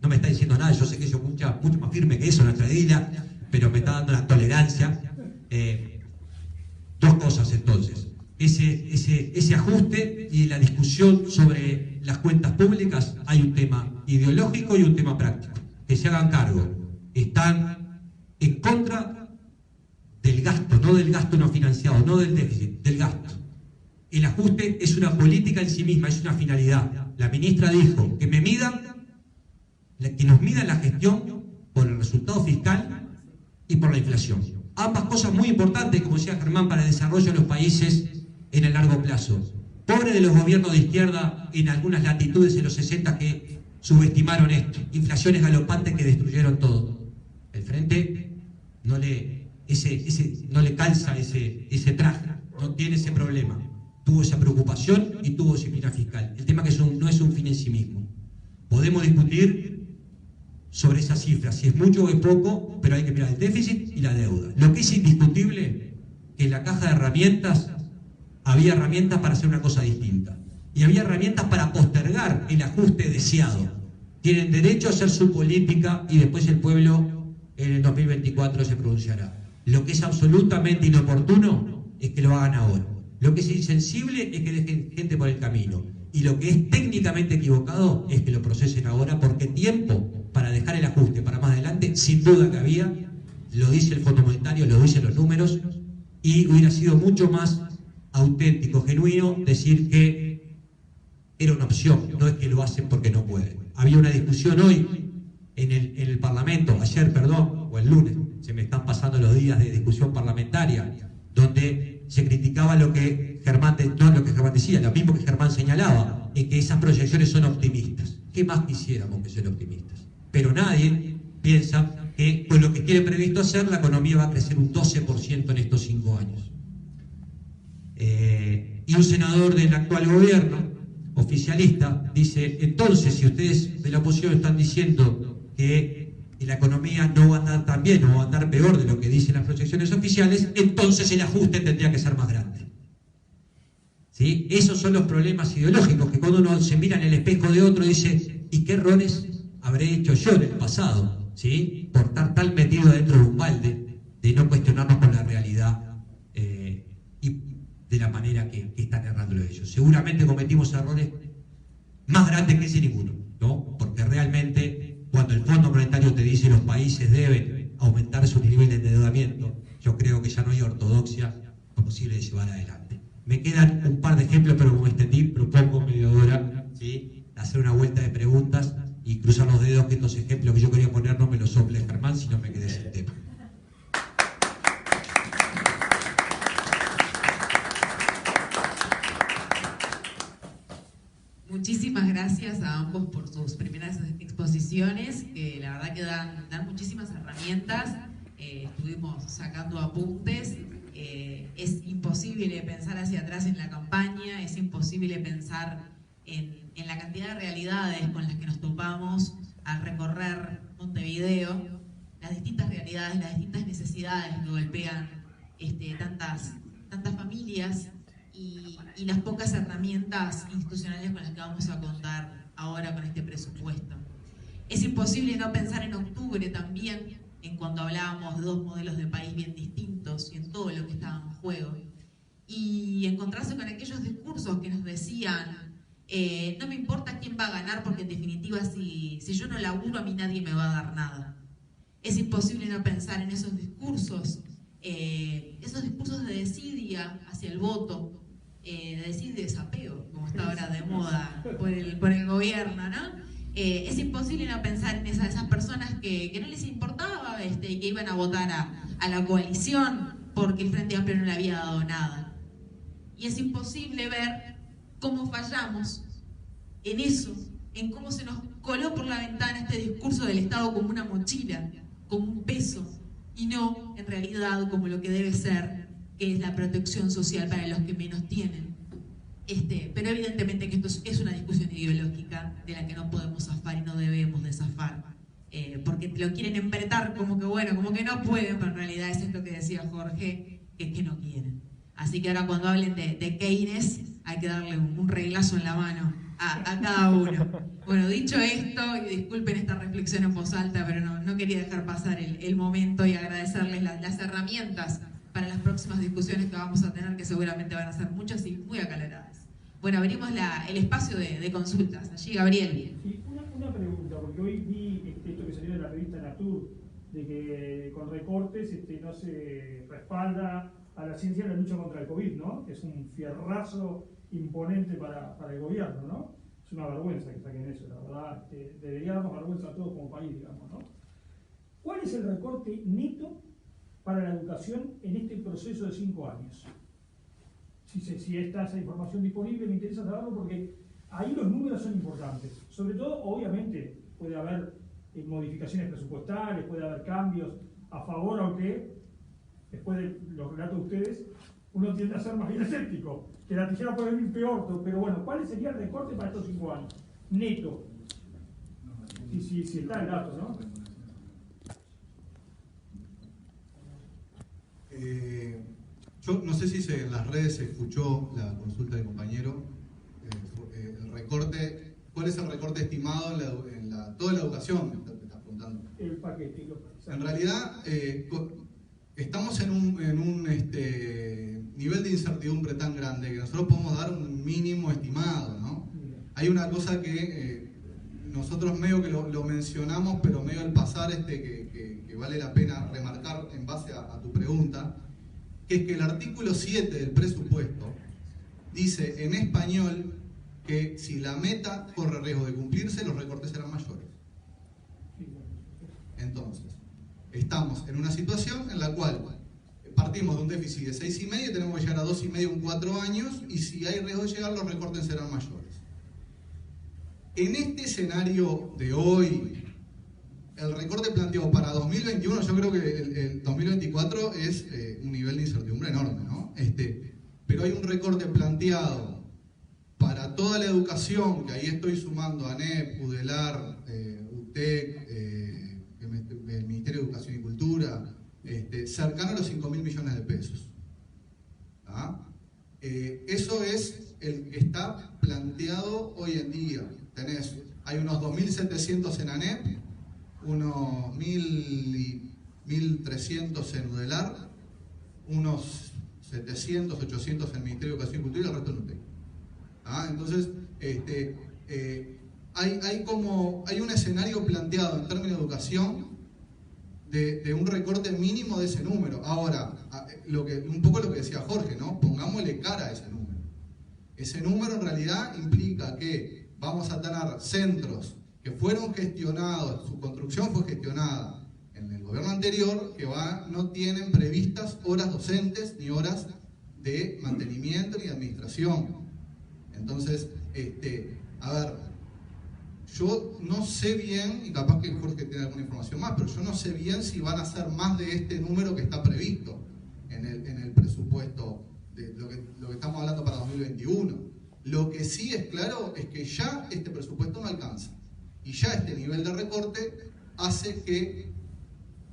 no me está diciendo nada, yo sé que yo mucho más firme que eso, nuestra edila, pero me está dando la tolerancia. Dos cosas entonces. Ese ajuste y la discusión sobre las cuentas públicas, hay un tema ideológico y un tema práctico. Que se hagan cargo. Están en contra del gasto, no del gasto no financiado, no del déficit, del gasto. El ajuste es una política en sí misma, es una finalidad. La ministra dijo que nos midan la gestión por el resultado fiscal y por la inflación. Ambas cosas muy importantes, como decía Germán, para el desarrollo de los países en el largo plazo. Pobre de los gobiernos de izquierda en algunas latitudes en los 60 que subestimaron esto. Inflaciones galopantes que destruyeron todo. El Frente no le calza ese traje, no tiene ese problema. Tuvo esa preocupación y tuvo disciplina fiscal. El tema que no es un fin en sí mismo. Podemos discutir sobre esas cifras, si es mucho o es poco, pero hay que mirar el déficit y la deuda. Lo que es indiscutible, que en la caja de herramientas había herramientas para hacer una cosa distinta. Y había herramientas para postergar el ajuste deseado. Tienen derecho a hacer su política y después el pueblo en el 2024 se pronunciará. Lo que es absolutamente inoportuno es que lo hagan ahora. Lo que es insensible es que dejen gente por el camino. Y lo que es técnicamente equivocado es que lo procesen ahora, porque tiempo para dejar el ajuste para más adelante, sin duda que había, lo dice el Fondo Monetario, lo dicen los números, y hubiera sido mucho más auténtico, genuino, decir que era una opción, no es que lo hacen porque no pueden. Había una discusión hoy en el Parlamento, ayer, perdón, o el lunes, se me están pasando los días de discusión parlamentaria, donde se criticaba lo que Germán decía, lo mismo que Germán señalaba, en que esas proyecciones son optimistas. ¿Qué más quisiéramos que sean optimistas? Pero nadie piensa que con lo que tiene previsto hacer, la economía va a crecer un 12% en estos 5 años. Y un senador del actual gobierno, oficialista, dice, entonces, si ustedes de la oposición están diciendo que la economía no va a andar tan bien o va a andar peor de lo que dicen las proyecciones oficiales, entonces el ajuste tendría que ser más grande. ¿Sí? Esos son los problemas ideológicos, que cuando uno se mira en el espejo de otro dice, ¿y qué errores habré hecho yo en el pasado? ¿Sí? Por estar tan metido dentro de un balde, de no cuestionarnos con la realidad y de la manera que están errando ellos. Seguramente cometimos errores más grandes que ese ninguno, ¿no? Porque realmente cuando el Fondo Monetario te dice los países deben aumentar su nivel de endeudamiento, yo creo que ya no hay ortodoxia posible de llevar adelante. Me quedan un par de ejemplos, pero como extendí, propongo, mediadora, ¿sí?, hacer una vuelta de preguntas y cruzar los dedos que estos ejemplos que yo quería poner no me los sople Germán, si no me quedé sin tema. Muchísimas gracias a ambos por sus primeras exposiciones, que la verdad que dan muchísimas herramientas. Estuvimos sacando apuntes. Es imposible pensar hacia atrás en la campaña, es imposible pensar en la cantidad de realidades con las que nos topamos al recorrer Montevideo, las distintas realidades, las distintas necesidades que golpean tantas familias y las pocas herramientas institucionales con las que vamos a contar ahora con este presupuesto. Es imposible no pensar en octubre también, en cuando hablábamos de dos modelos de país bien distintos y en todo lo que estaba en juego. y encontrarse con aquellos discursos que nos decían no me importa quién va a ganar porque en definitiva si yo no laburo a mí nadie me va a dar nada. Es imposible no pensar en esos discursos de desidia hacia el voto, de desidia y desapego, como está ahora de moda por el gobierno, ¿no? Es imposible no pensar en esas personas que no les importaba y que iban a votar a la coalición porque el Frente Amplio no le había dado nada. Y es imposible ver cómo fallamos en eso, en cómo se nos coló por la ventana este discurso del Estado como una mochila, como un peso, y no en realidad como lo que debe ser, que es la protección social para los que menos tienen. Pero evidentemente que esto es una discusión ideológica de la que no podemos zafar y no debemos de zafar, porque lo quieren empretar como que bueno, como que no pueden, pero en realidad eso es lo que decía Jorge, que es que no quieren. Así que ahora cuando hablen de Keynes hay que darle un reglazo en la mano a cada uno. Bueno, dicho esto, y disculpen esta reflexión en voz alta, pero no quería dejar pasar el momento y agradecerles las herramientas para las próximas discusiones que vamos a tener, que seguramente van a ser muchas y muy acaloradas. Bueno, abrimos el espacio de consultas. Allí, Gabriel. Sí, una pregunta, porque hoy vi esto que salió de la revista Natur, de que con recortes no se respalda a la ciencia en la lucha contra el COVID, ¿no? Es un fierrazo imponente para el gobierno, ¿no? Es una vergüenza que saquen eso, la verdad. Debería darnos vergüenza a todos como país, digamos, ¿no? ¿Cuál es el recorte neto para la educación en este proceso de 5 años? Si está esa información disponible, me interesa saberlo porque ahí los números son importantes. Sobre todo, obviamente, puede haber modificaciones presupuestales, puede haber cambios a favor, aunque después de los relatos de ustedes, uno tiende a ser más bien escéptico, que la tijera puede venir peor, pero bueno, ¿cuál sería el recorte para estos 5 años? Neto. Si está el dato, ¿no? Yo no sé si en las redes se escuchó la consulta del compañero, el recorte, ¿cuál es el recorte estimado en toda la educación? Me estás preguntando. El paquete. En realidad, estamos en un nivel de incertidumbre tan grande que nosotros podemos dar un mínimo estimado, ¿no? Hay una cosa que nosotros medio que lo mencionamos, pero medio al pasar que vale la pena remarcar en base a tu pregunta, que es que el artículo 7 del presupuesto dice en español que si la meta corre riesgo de cumplirse, los recortes serán mayores. Entonces, estamos en una situación en la cual partimos de un déficit de 6,5 y tenemos que llegar a 2,5 en 4 años, y si hay riesgo de llegar, los recortes serán mayores. En este escenario de hoy, el recorte planteado para 2021, yo creo que el 2024 es un nivel de incertidumbre enorme, ¿no? Pero hay un recorte planteado para toda la educación, que ahí estoy sumando ANEP, UDELAR, UTEC, el Ministerio de Educación y Cultura, cercano a los 5.000 millones de pesos. ¿Ah? Eso es el que está planteado hoy en día. Hay unos 2.700 en ANEP, unos 1.300 en UDELAR, unos 700, 800 en el Ministerio de Educación y Cultura y el resto en UTEC. ¿Ah? Entonces, hay un escenario planteado en términos de educación de un recorte mínimo de ese número. Ahora, un poco lo que decía Jorge, ¿no? Pongámosle cara a ese número. Ese número en realidad implica que vamos a tener centros que fueron gestionados, su construcción fue gestionada en el gobierno anterior, que no tienen previstas horas docentes ni horas de mantenimiento ni de administración. Entonces, a ver, yo no sé bien, y capaz que Jorge tiene alguna información más, pero yo no sé bien si van a ser más de este número que está previsto en el presupuesto de lo que estamos hablando para 2021. Lo que sí es claro es que ya este presupuesto no alcanza. Y ya este nivel de recorte hace que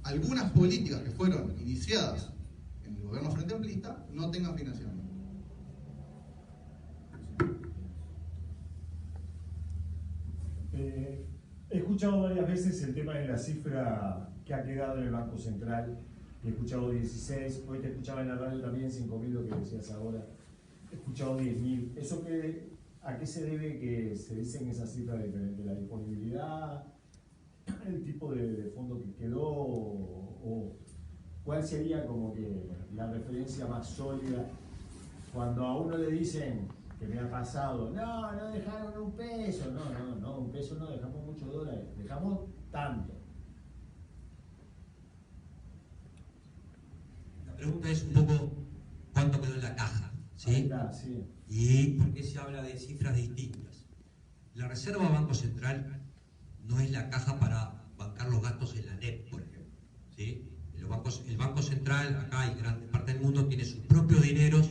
algunas políticas que fueron iniciadas en el gobierno Frente Amplista no tengan financiamiento. He escuchado varias veces el tema de la cifra que ha quedado en el Banco Central he escuchado 16, hoy te escuchaba en la radio también 5.000, lo que decías ahora, he escuchado 10.000. ¿Eso a qué se debe que se dicen esas cifras de la disponibilidad, el tipo de fondo que quedó, o cuál sería como que la referencia más sólida cuando a uno le dicen, que me ha pasado, no dejaron un peso, no, un peso no, dejamos muchos dólares, dejamos tanto? La pregunta es un poco cuánto quedó en la caja, ¿sí? Está, sí. ¿Y por qué se habla de cifras distintas? La Reserva Banco Central no es la caja para bancar los gastos en la NEP, por ejemplo, ¿sí? El Banco Central, acá y gran parte del mundo, tiene sus propios dineros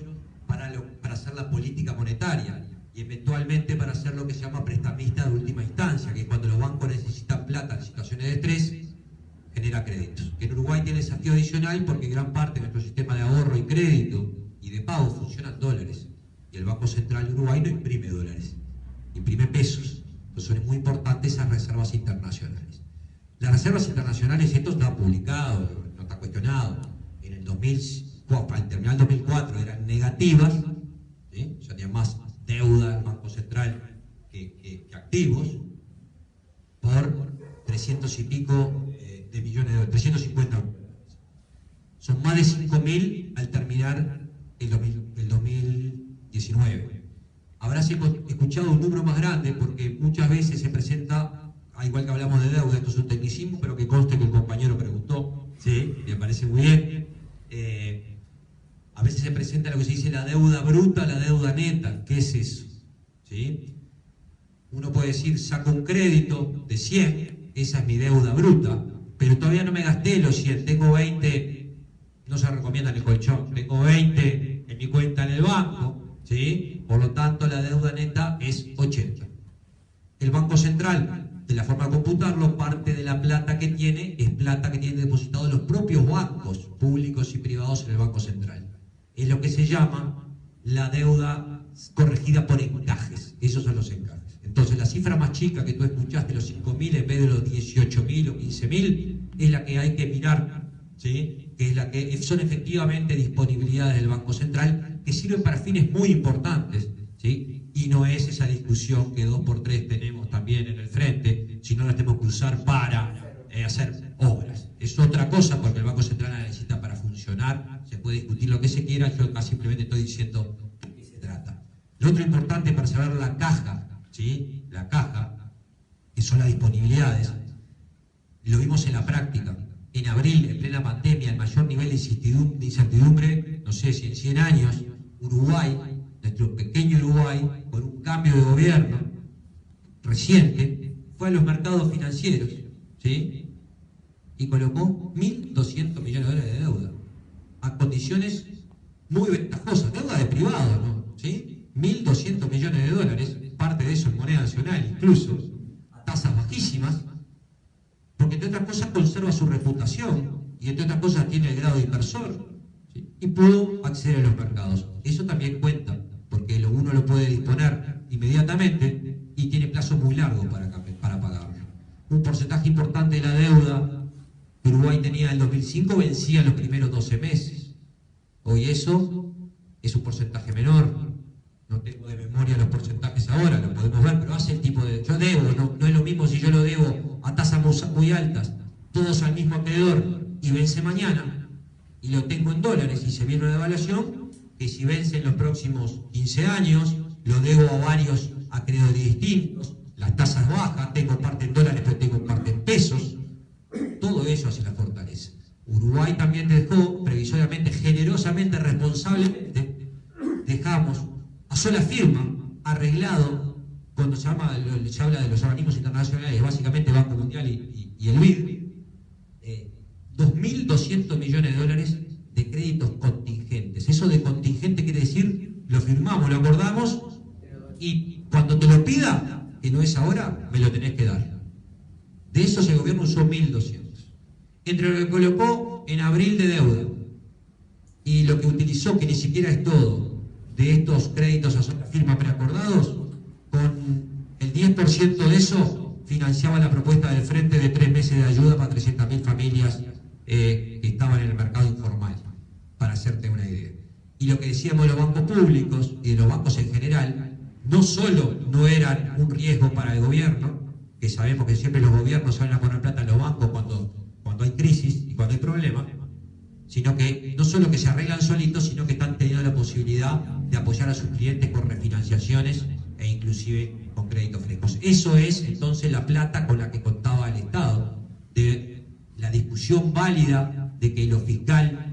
para hacer la política monetaria y eventualmente para hacer lo que se llama prestamista de última instancia, que es cuando los bancos necesitan plata en situaciones de estrés, genera créditos. Que en Uruguay tiene desafío adicional porque gran parte de nuestro sistema de ahorro y crédito y de pago funciona en dólares. Y el Banco Central de Uruguay no imprime dólares, imprime pesos. Entonces son muy importantes esas reservas internacionales. Las reservas internacionales, esto está publicado, no está cuestionado. En el 2004, al terminar el 2004 eran negativas, ¿sí? O sea, tenía más deuda el Banco Central que activos, por 300 y pico de millones de dólares, 350 millones. Son más de 5.000 al terminar el 2019. Habrás escuchado un número más grande porque muchas veces se presenta, igual que hablamos de deuda, esto es un tecnicismo, pero que conste que el compañero preguntó, ¿sí? Me parece muy bien. A veces se presenta lo que se dice la deuda bruta, la deuda neta. ¿Qué es eso? ¿Sí? Uno puede decir, saco un crédito de 100, esa es mi deuda bruta, pero todavía no me gasté los 100, tengo 20, no se recomienda en el colchón, tengo 20 en mi cuenta en el banco, ¿sí? Por lo tanto la deuda neta es 80. El Banco Central, de la forma de computarlo, parte de la plata que tiene es plata que tienen depositado los propios bancos públicos y privados en el Banco Central. Es lo que se llama la deuda corregida por encajes. Esos son los encajes. Entonces la cifra más chica que tú escuchaste, los 5.000 en vez de los 18.000 o 15.000, es la que hay que mirar, ¿sí? Que es la que son efectivamente disponibilidades del Banco Central, que sirven para fines muy importantes, ¿sí? Y no es esa discusión que 2x3 tenemos también en el frente, sino la tenemos que usar para hacer obras. Es otra cosa porque el Banco Central la necesita para funcionar, se puede discutir lo que se quiera, yo acá simplemente estoy diciendo de qué se trata. Lo otro importante para saber la caja, ¿sí? La caja, que son las disponibilidades, lo vimos en la práctica. En abril, en plena pandemia, el mayor nivel de incertidumbre, no sé si en 100 años, Uruguay, nuestro pequeño Uruguay, con un cambio de gobierno reciente, fue a los mercados financieros, ¿sí? Y colocó 1.200 millones de dólares de deuda, a condiciones muy ventajosas, deuda de privado, ¿no? ¿Sí? 1.200 millones de dólares, parte de eso en moneda nacional, incluso a tasas bajísimas, porque entre otras cosas conserva su reputación y entre otras cosas tiene el grado de inversor, ¿sí? Y pudo acceder a los mercados. Eso también cuenta, porque uno lo puede disponer inmediatamente y tiene plazos muy largos para pagarlo. Un porcentaje importante de la deuda que Uruguay tenía en el 2005 vencía en los primeros 12 meses. Hoy eso es un porcentaje menor. No tengo de memoria los porcentajes ahora, lo podemos ver, pero hace el tipo de... Yo debo, no es lo mismo si yo lo debo a tasas muy altas, todos al mismo acreedor, y vence mañana, y lo tengo en dólares y se viene una devaluación, que si vence en los próximos 15 años, lo debo a varios acreedores distintos, las tasas bajas, tengo parte en dólares pero tengo parte en pesos, todo eso hace la fortaleza. Uruguay también dejó, previsoriamente, generosamente, responsablemente, dejamos a sola firma, arreglado, cuando se habla de los organismos internacionales, básicamente Banco Mundial y el BID, 2.200 millones de dólares de créditos contingentes. Eso de contingente quiere decir, lo firmamos, lo acordamos, y cuando te lo pida, que no es ahora, me lo tenés que dar. De esos el gobierno usó 1.200. Entre lo que colocó en abril de deuda y lo que utilizó, que ni siquiera es todo, de estos créditos a sola firma preacordados, con el 10% de eso financiaba la propuesta del Frente de 3 meses de ayuda para 300.000 familias que estaban en el mercado Y lo que decíamos de los bancos públicos y de los bancos en general, no solo no eran un riesgo para el gobierno, que sabemos que siempre los gobiernos salen a poner plata en los bancos cuando hay crisis y cuando hay problemas, sino que no solo que se arreglan solitos, sino que están teniendo la posibilidad de apoyar a sus clientes con refinanciaciones e inclusive con créditos frescos. Eso es entonces la plata con la que contaba el Estado, de la discusión válida de que lo fiscal,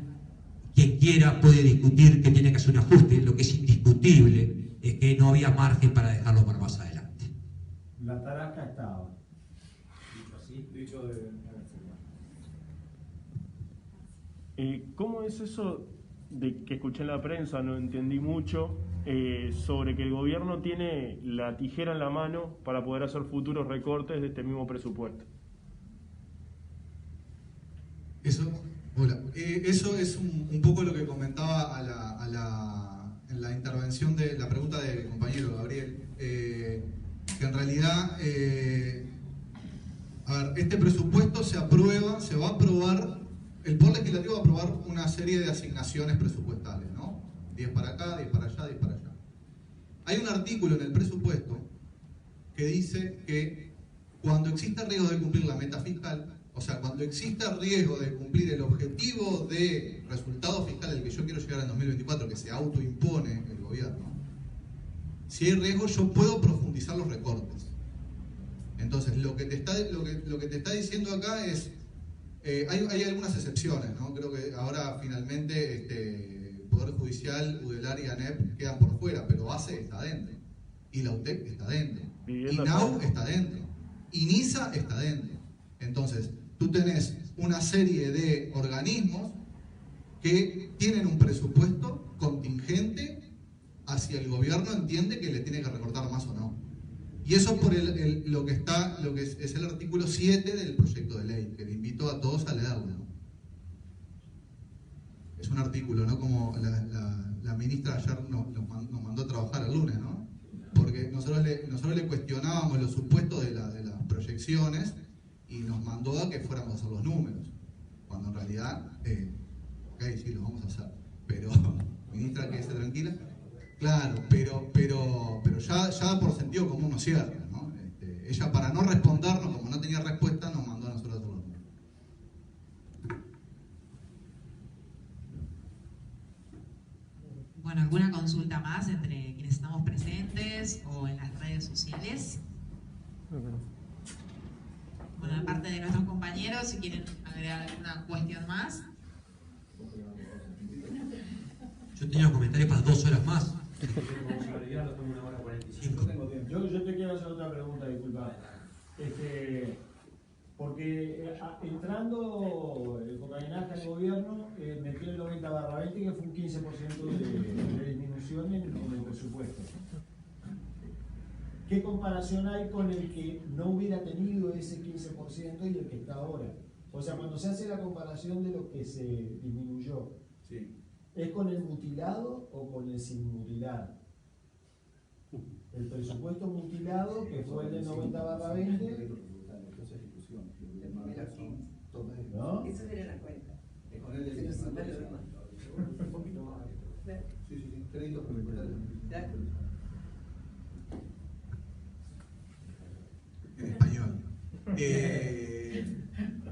quien quiera puede discutir que tiene que hacer un ajuste. Lo que es indiscutible es que no había margen para dejarlo para más adelante. La tarasca estaba. Dicho así, dicho de... ¿Cómo es eso de que escuché en la prensa, no entendí mucho, sobre que el gobierno tiene la tijera en la mano para poder hacer futuros recortes de este mismo presupuesto? Eso es un poco lo que comentaba en la intervención de la pregunta del compañero Gabriel, que en realidad, este presupuesto se va a aprobar. El Poder Legislativo va a aprobar una serie de asignaciones presupuestales, ¿no? 10 para acá, 10 para allá, 10 para allá. Hay un artículo en el presupuesto que dice que cuando exista riesgo de cumplir la meta fiscal, o sea, cuando exista riesgo de cumplir el objetivo de resultado fiscal al que yo quiero llegar en 2024, que se autoimpone el gobierno, si hay riesgo yo puedo profundizar los recortes. Entonces, lo que te está diciendo acá es... hay algunas excepciones, ¿no? Creo que ahora finalmente Poder Judicial, UDELAR y ANEP quedan por fuera, pero ACE está dentro, y la UTEC está dentro, INAU está dentro, INISA está dentro. Entonces, tú tenés una serie de organismos que tienen un presupuesto contingente hacia el gobierno entiende que le tiene que recortar más o no. Y eso por lo que es el artículo 7 del proyecto de ley, que le invito a todos a leerlo, ¿no? Es un artículo, ¿no? Como la ministra ayer nos mandó a trabajar el lunes, ¿no? Porque nosotros le cuestionábamos los supuestos de las proyecciones y nos mandó a que fuéramos a hacer los números, cuando en realidad, ok, sí, los vamos a hacer, pero, ministra, quédese tranquila. Claro, pero ya por sentido común nos cierra, ¿no? Ella, para no respondernos, como no tenía respuesta, nos mandó a nosotros a hacer los números. Bueno, ¿alguna consulta más entre quienes estamos presentes o en las redes sociales? Bueno, de parte de nuestros compañeros, si quieren agregar alguna cuestión más. Yo tenía comentarios para 2 horas más. Yo te quiero hacer otra pregunta, disculpa. Porque entrando el compañeraje al gobierno metió el 90/20, que fue un 15% de disminución en el presupuesto. ¿Qué comparación hay con el que no hubiera tenido ese 15% y el que está ahora? O sea, cuando se hace la comparación de lo que se disminuyó, Sí. ¿es con el mutilado o con el sin mutilar? El presupuesto mutilado, que fue el de 90/20, ¿no? Eso sería la cuenta. Con el de un poquito más. Sí, créditos presupuestarios. En español.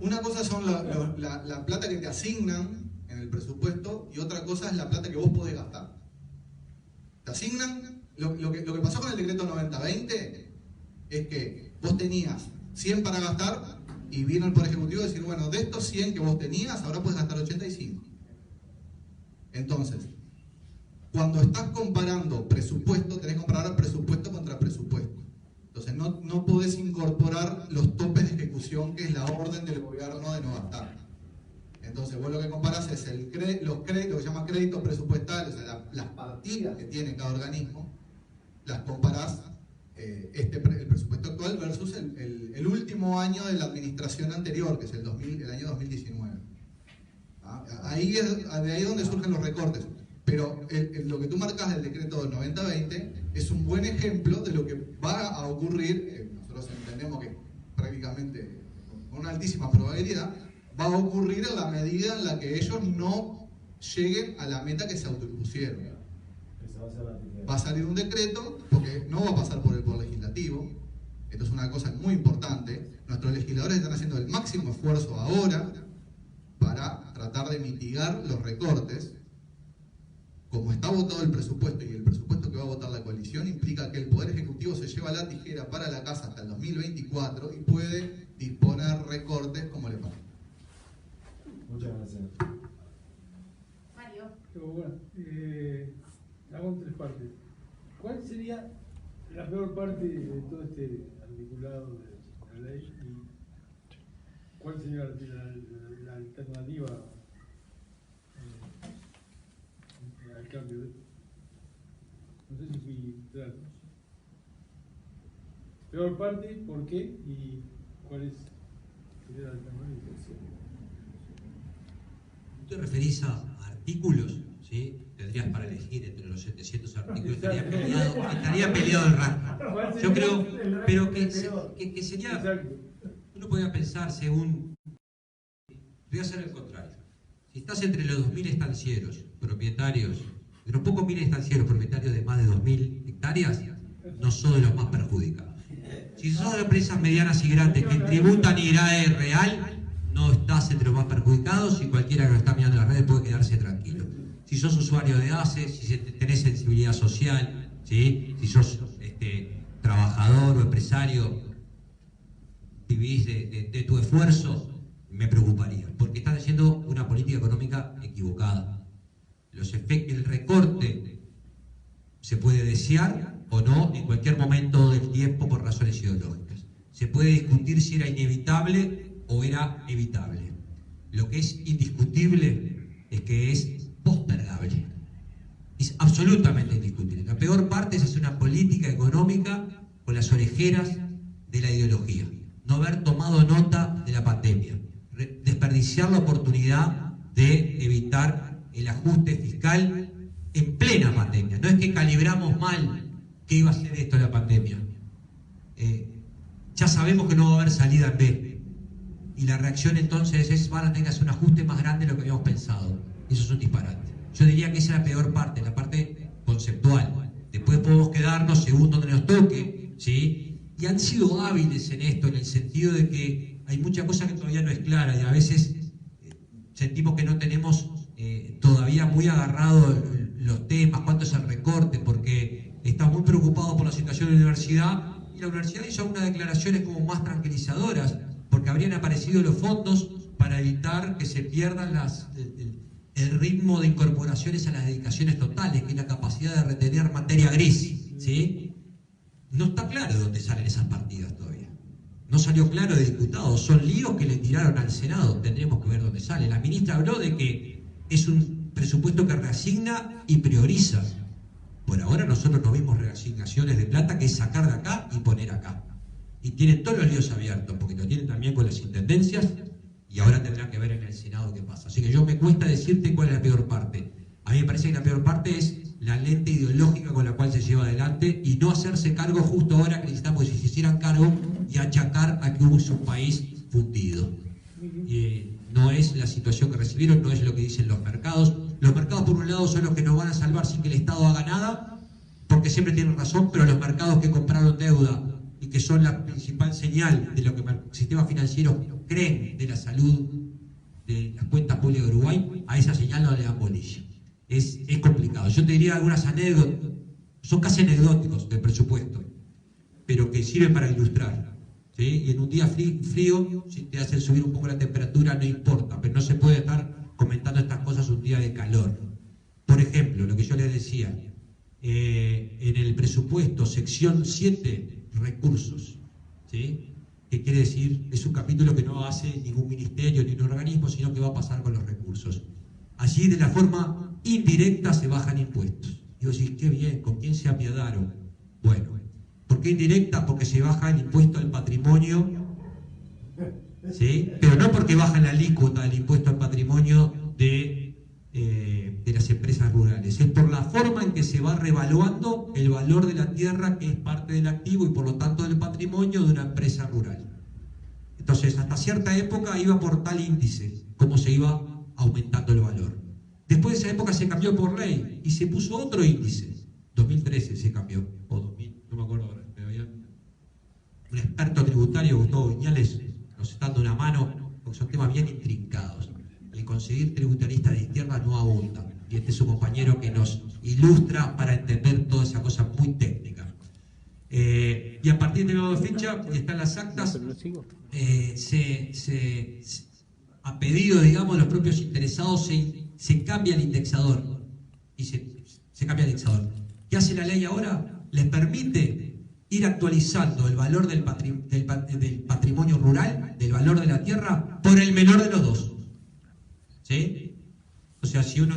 Una cosa son la plata que te asignan en el presupuesto y otra cosa es la plata que vos podés gastar. Te asignan, lo que pasó con el decreto 90/20 es que vos tenías 100 para gastar y vino el Poder Ejecutivo a decir, bueno, de estos 100 que vos tenías, ahora puedes gastar 85. Entonces, cuando estás comparando presupuesto, tenés que comparar presupuesto contra presupuesto. Entonces, no podés incorporar los topes de ejecución, que es la orden del gobierno de no gastar. Entonces, vos lo que comparás es los créditos, lo que se llama créditos presupuestales, o sea, las partidas que tiene cada organismo, las comparás el presupuesto actual versus el último año de la administración anterior, que es el año 2019. De ahí es donde surgen los recortes. Pero lo que tú marcas del decreto del 90/20 es un buen ejemplo de lo que va a ocurrir. Nosotros entendemos que prácticamente con una altísima probabilidad va a ocurrir en la medida en la que ellos no lleguen a la meta que se autoimpusieron. Esa va a ser la tijera. Va a salir un decreto, porque no va a pasar por el Poder Legislativo. Esto es una cosa muy importante. Nuestros legisladores están haciendo el máximo esfuerzo ahora para tratar de mitigar los recortes. Como está votado el presupuesto y el presupuesto que va a votar la coalición implica que el Poder Ejecutivo se lleva la tijera para la casa hasta el 2024 y puede disponer recortes como le parezca. Muchas gracias. Mario. Bueno, hago en tres partes. ¿Cuál sería la peor parte de todo este articulado de la ley? ¿Y cuál sería la alternativa al cambio? No sé si fui claro. Peor parte, ¿por qué? ¿Y cuál sería la alternativa? ¿Te referís a artículos? ¿Sí? Tendrías para elegir entre los 700 artículos, estaría peleado el rango. Yo creo, pero que sería, uno podría pensar según, voy a hacer el contrario. Si estás entre los 2.000 estancieros, propietarios, de los pocos miles estancieros propietarios de más de 2.000 hectáreas, no sos de los más perjudicados. Si sos de empresas medianas y grandes que tributan IRAE real, no estás entre los más perjudicados y cualquiera que lo está mirando en las redes puede quedarse tranquilo. Si sos usuario de ACE, si tenés sensibilidad social, ¿sí? Si sos trabajador o empresario, vivís de tu esfuerzo, me preocuparía, porque estás haciendo una política económica equivocada. Los efectos, el recorte se puede desear o no en cualquier momento del tiempo por razones ideológicas. Se puede discutir si era inevitable o era evitable. Lo que es indiscutible es que es postergable. Es absolutamente indiscutible. La peor parte es hacer una política económica con las orejeras de la ideología. No haber tomado nota de la pandemia. Desperdiciar la oportunidad de evitar el ajuste fiscal en plena pandemia. No es que calibramos mal qué iba a ser esto de la pandemia. Ya sabemos que no va a haber salida en B. Y la reacción entonces es, van a tener que hacer un ajuste más grande de lo que habíamos pensado. Eso es un disparate. Yo diría que esa es la peor parte, la parte conceptual. Después podemos quedarnos según donde nos toque, ¿sí? Y han sido hábiles en esto, en el sentido de que hay mucha cosa que todavía no es clara y a veces sentimos que no tenemos todavía muy agarrados los temas, cuánto es el recorte, porque estamos muy preocupados por la situación de la universidad y la universidad hizo algunas declaraciones como más tranquilizadoras, porque habrían aparecido los fondos para evitar que se pierdan el ritmo de incorporaciones a las dedicaciones totales, que es la capacidad de retener materia gris, ¿sí? No está claro de dónde salen esas partidas todavía. No salió claro de diputados, son líos que le tiraron al Senado, tendremos que ver dónde sale. La ministra habló de que es un presupuesto que reasigna y prioriza. Por ahora nosotros no vimos reasignaciones de plata, que es sacar de acá y poner acá. Y tienen todos los líos abiertos, porque lo tienen también con las intendencias y ahora tendrán que ver en el Senado qué pasa. Así que yo me cuesta decirte cuál es la peor parte. A mí me parece que la peor parte es la lente ideológica con la cual se lleva adelante y no hacerse cargo justo ahora que necesitamos que se hicieran cargo y achacar a que hubo un país fundido. No es la situación que recibieron, no es lo que dicen los mercados. Los mercados por un lado son los que nos van a salvar sin que el Estado haga nada, porque siempre tienen razón, pero los mercados que compraron deuda y que son la principal señal de lo que el sistema financiero cree de la salud de las cuentas públicas de Uruguay, a esa señal no le dan bolilla. Es complicado. Yo te diría algunas anécdotas, son casi anecdóticos del presupuesto, pero que sirven para ilustrar, ¿sí? Y en un día frío, si te hacen subir un poco la temperatura, no importa, pero no se puede estar comentando estas cosas un día de calor. Por ejemplo, lo que yo les decía, en el presupuesto, sección 7, recursos, ¿sí? ¿Qué quiere decir? Es un capítulo que no hace ningún ministerio ni un organismo, sino que va a pasar con los recursos. Allí, de la forma indirecta, se bajan impuestos. Y vos decís, qué bien, ¿con quién se apiadaron? Bueno, ¿por qué indirecta? Porque se baja el impuesto al patrimonio, ¿sí? Pero no porque baja la alícuota del impuesto al patrimonio de las empresas rurales. Es por la forma en que se va revaluando el valor de la tierra, que es parte del activo y por lo tanto del patrimonio de una empresa rural. Entonces, hasta cierta época iba por tal índice, como se iba aumentando el valor. Después de esa época se cambió por ley y se puso otro índice. 2013 se cambió, o 2000, no me acuerdo ahora, pero había un experto tributario, Gustavo Viñales, nos está dando una mano, porque son temas bien intrincados. El conseguir tributaristas de izquierda no abunda, y este es un compañero que nos ilustra para entender toda esa cosa muy técnica. Y a partir de nuevo de fecha, y están las actas, a pedido, digamos, de los propios interesados, se cambia el indexador. Y se cambia el indexador. ¿Qué hace la ley ahora? Les permite ir actualizando el valor del patrimonio rural, del valor de la tierra, por el menor de los dos. ¿Sí? O sea, si uno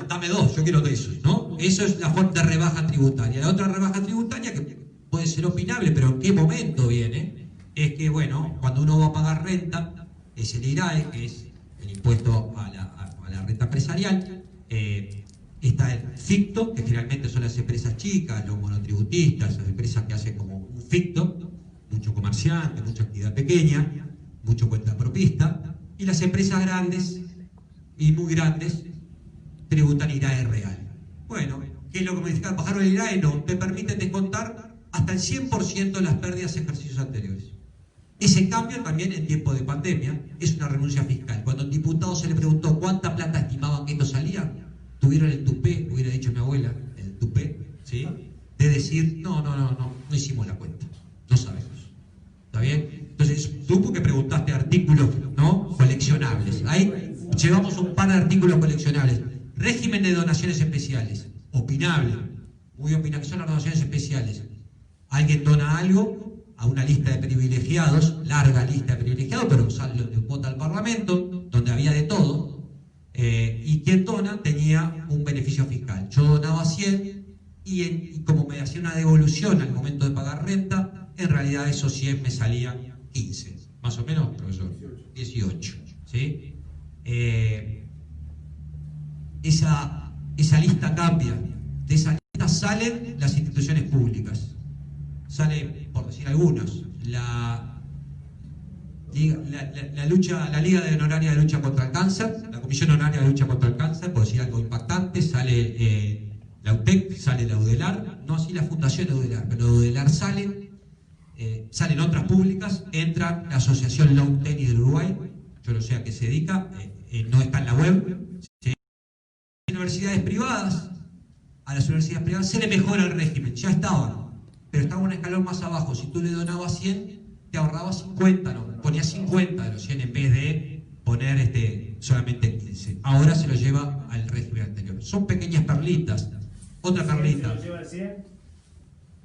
dame dos, yo quiero eso, ¿no? Eso es la fuerte rebaja tributaria. La otra rebaja tributaria, que puede ser opinable, pero ¿en qué momento viene? Es que, bueno, cuando uno va a pagar renta, es el IRAE, que es el impuesto a la renta empresarial, está el ficto, que generalmente son las empresas chicas, los monotributistas, las empresas que hacen como un ficto, mucho comerciante, mucha actividad pequeña, mucho cuentapropista, y las empresas grandes y muy grandes tributan IRAE real. Bueno, ¿qué es lo que modifica? Bajaron el IRAE, no, te permiten descontar hasta el 100% de las pérdidas de ejercicios anteriores. Ese cambio también en tiempo de pandemia es una renuncia fiscal. Cuando al diputado se le preguntó cuánta plata estimaban que esto salía, tuvieron el tupé, hubiera dicho mi abuela, el tupé, ¿sí? De decir, no hicimos la cuenta, no sabemos. ¿Está bien? Entonces, tú porque preguntaste artículos, ¿no? Coleccionables. Ahí llevamos un par de artículos coleccionables. Régimen de donaciones especiales, opinable, muy opinable, ¿qué son las donaciones especiales? Alguien dona algo a una lista de privilegiados, larga lista de privilegiados, pero vota al Parlamento, donde había de todo, y quien dona tenía un beneficio fiscal. Yo donaba 100 y como me hacía una devolución al momento de pagar renta, en realidad esos 100 me salían 15, más o menos, profesor, 18, ¿sí? Esa lista cambia, de esa lista salen las instituciones públicas, sale, por decir algunas, la Liga de Honoraria de Lucha contra el Cáncer, la Comisión Honoraria de Lucha contra el Cáncer, por decir algo impactante, sale la UTEC, sale la UDELAR, no así la Fundación UDELAR, pero UDELAR salen otras públicas, entran la Asociación Long Tennis del Uruguay, yo no sé a qué se dedica, no está en la web. ¿Sí? Universidades privadas, a las universidades privadas se le mejora el régimen, ya estaban, pero estaba un escalón más abajo. Si tú le donabas 100, te ahorrabas 50, no, ponías 50 de los 100 en vez de poner solamente 15. Ahora se lo lleva al régimen anterior. Son pequeñas perlitas. Otra perlita. ¿Se lo lleva al 100?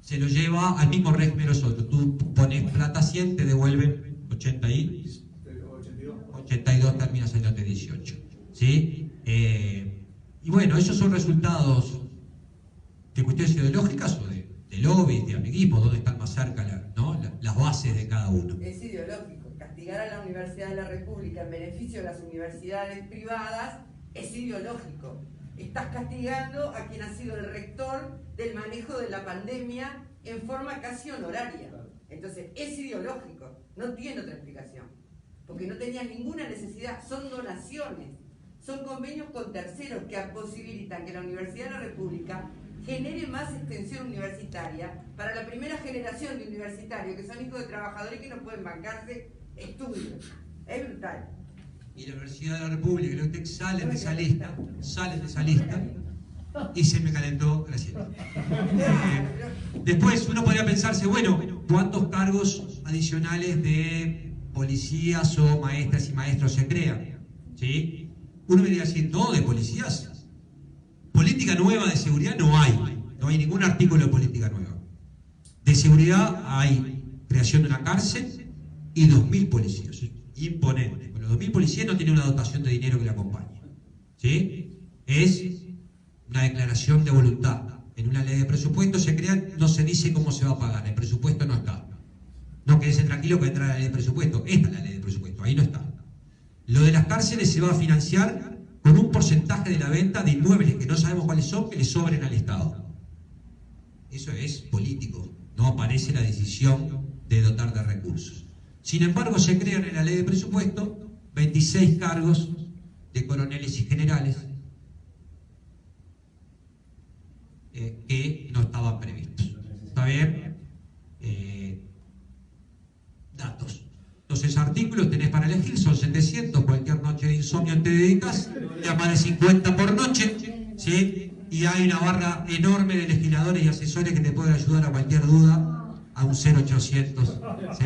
Se lo lleva al mismo régimen nosotros. Tú pones plata 100, te devuelven 82, termina saliendo 18. ¿Sí? Y bueno, esos son resultados de cuestiones ideológicas o de lobbies, de amiguismo, donde están más cerca las bases de cada uno. Es ideológico. Castigar a la Universidad de la República en beneficio de las universidades privadas es ideológico. Estás castigando a quien ha sido el rector del manejo de la pandemia en forma casi honoraria. Entonces, es ideológico, no tiene otra explicación. Porque no tenía ninguna necesidad, son donaciones, son convenios con terceros que posibilitan que la Universidad de la República genere más extensión universitaria para la primera generación de universitarios que son hijos de trabajadores que no pueden bancarse estudios. Es brutal. Y la Universidad de la República y la UTEC salen de esa lista, y se me calentó, gracias. Después uno podría pensarse, bueno, ¿cuántos cargos adicionales de policías o maestras y maestros se crean? ¿Sí? Uno me diría decir, no, de policías. Política nueva de seguridad no hay ningún artículo de política nueva. De seguridad hay creación de una cárcel y 2.000 policías, imponente. Bueno, 2.000 policías no tienen una dotación de dinero que la acompañe. ¿Sí? Es una declaración de voluntad. En una ley de presupuesto se crea, no se dice cómo se va a pagar, el presupuesto no está. No quédese tranquilo que entra la ley de presupuesto, esta es la ley de presupuesto, ahí no está. Lo de las cárceles se va a financiar con un porcentaje de la venta de inmuebles que no sabemos cuáles son, que le sobren al Estado. Eso es político, no aparece la decisión de dotar de recursos. Sin embargo, se crean en la ley de presupuesto 26 cargos de de coroneles y generales que no estaban previstos. ¿Está bien? Datos. Entonces, artículos tenés para elegir, son 700, cualquier noche de insomnio te dedicas, ya más de 50 por noche, ¿sí? Y hay una barra enorme de legisladores y asesores que te pueden ayudar a cualquier duda a un 0800, ¿sí?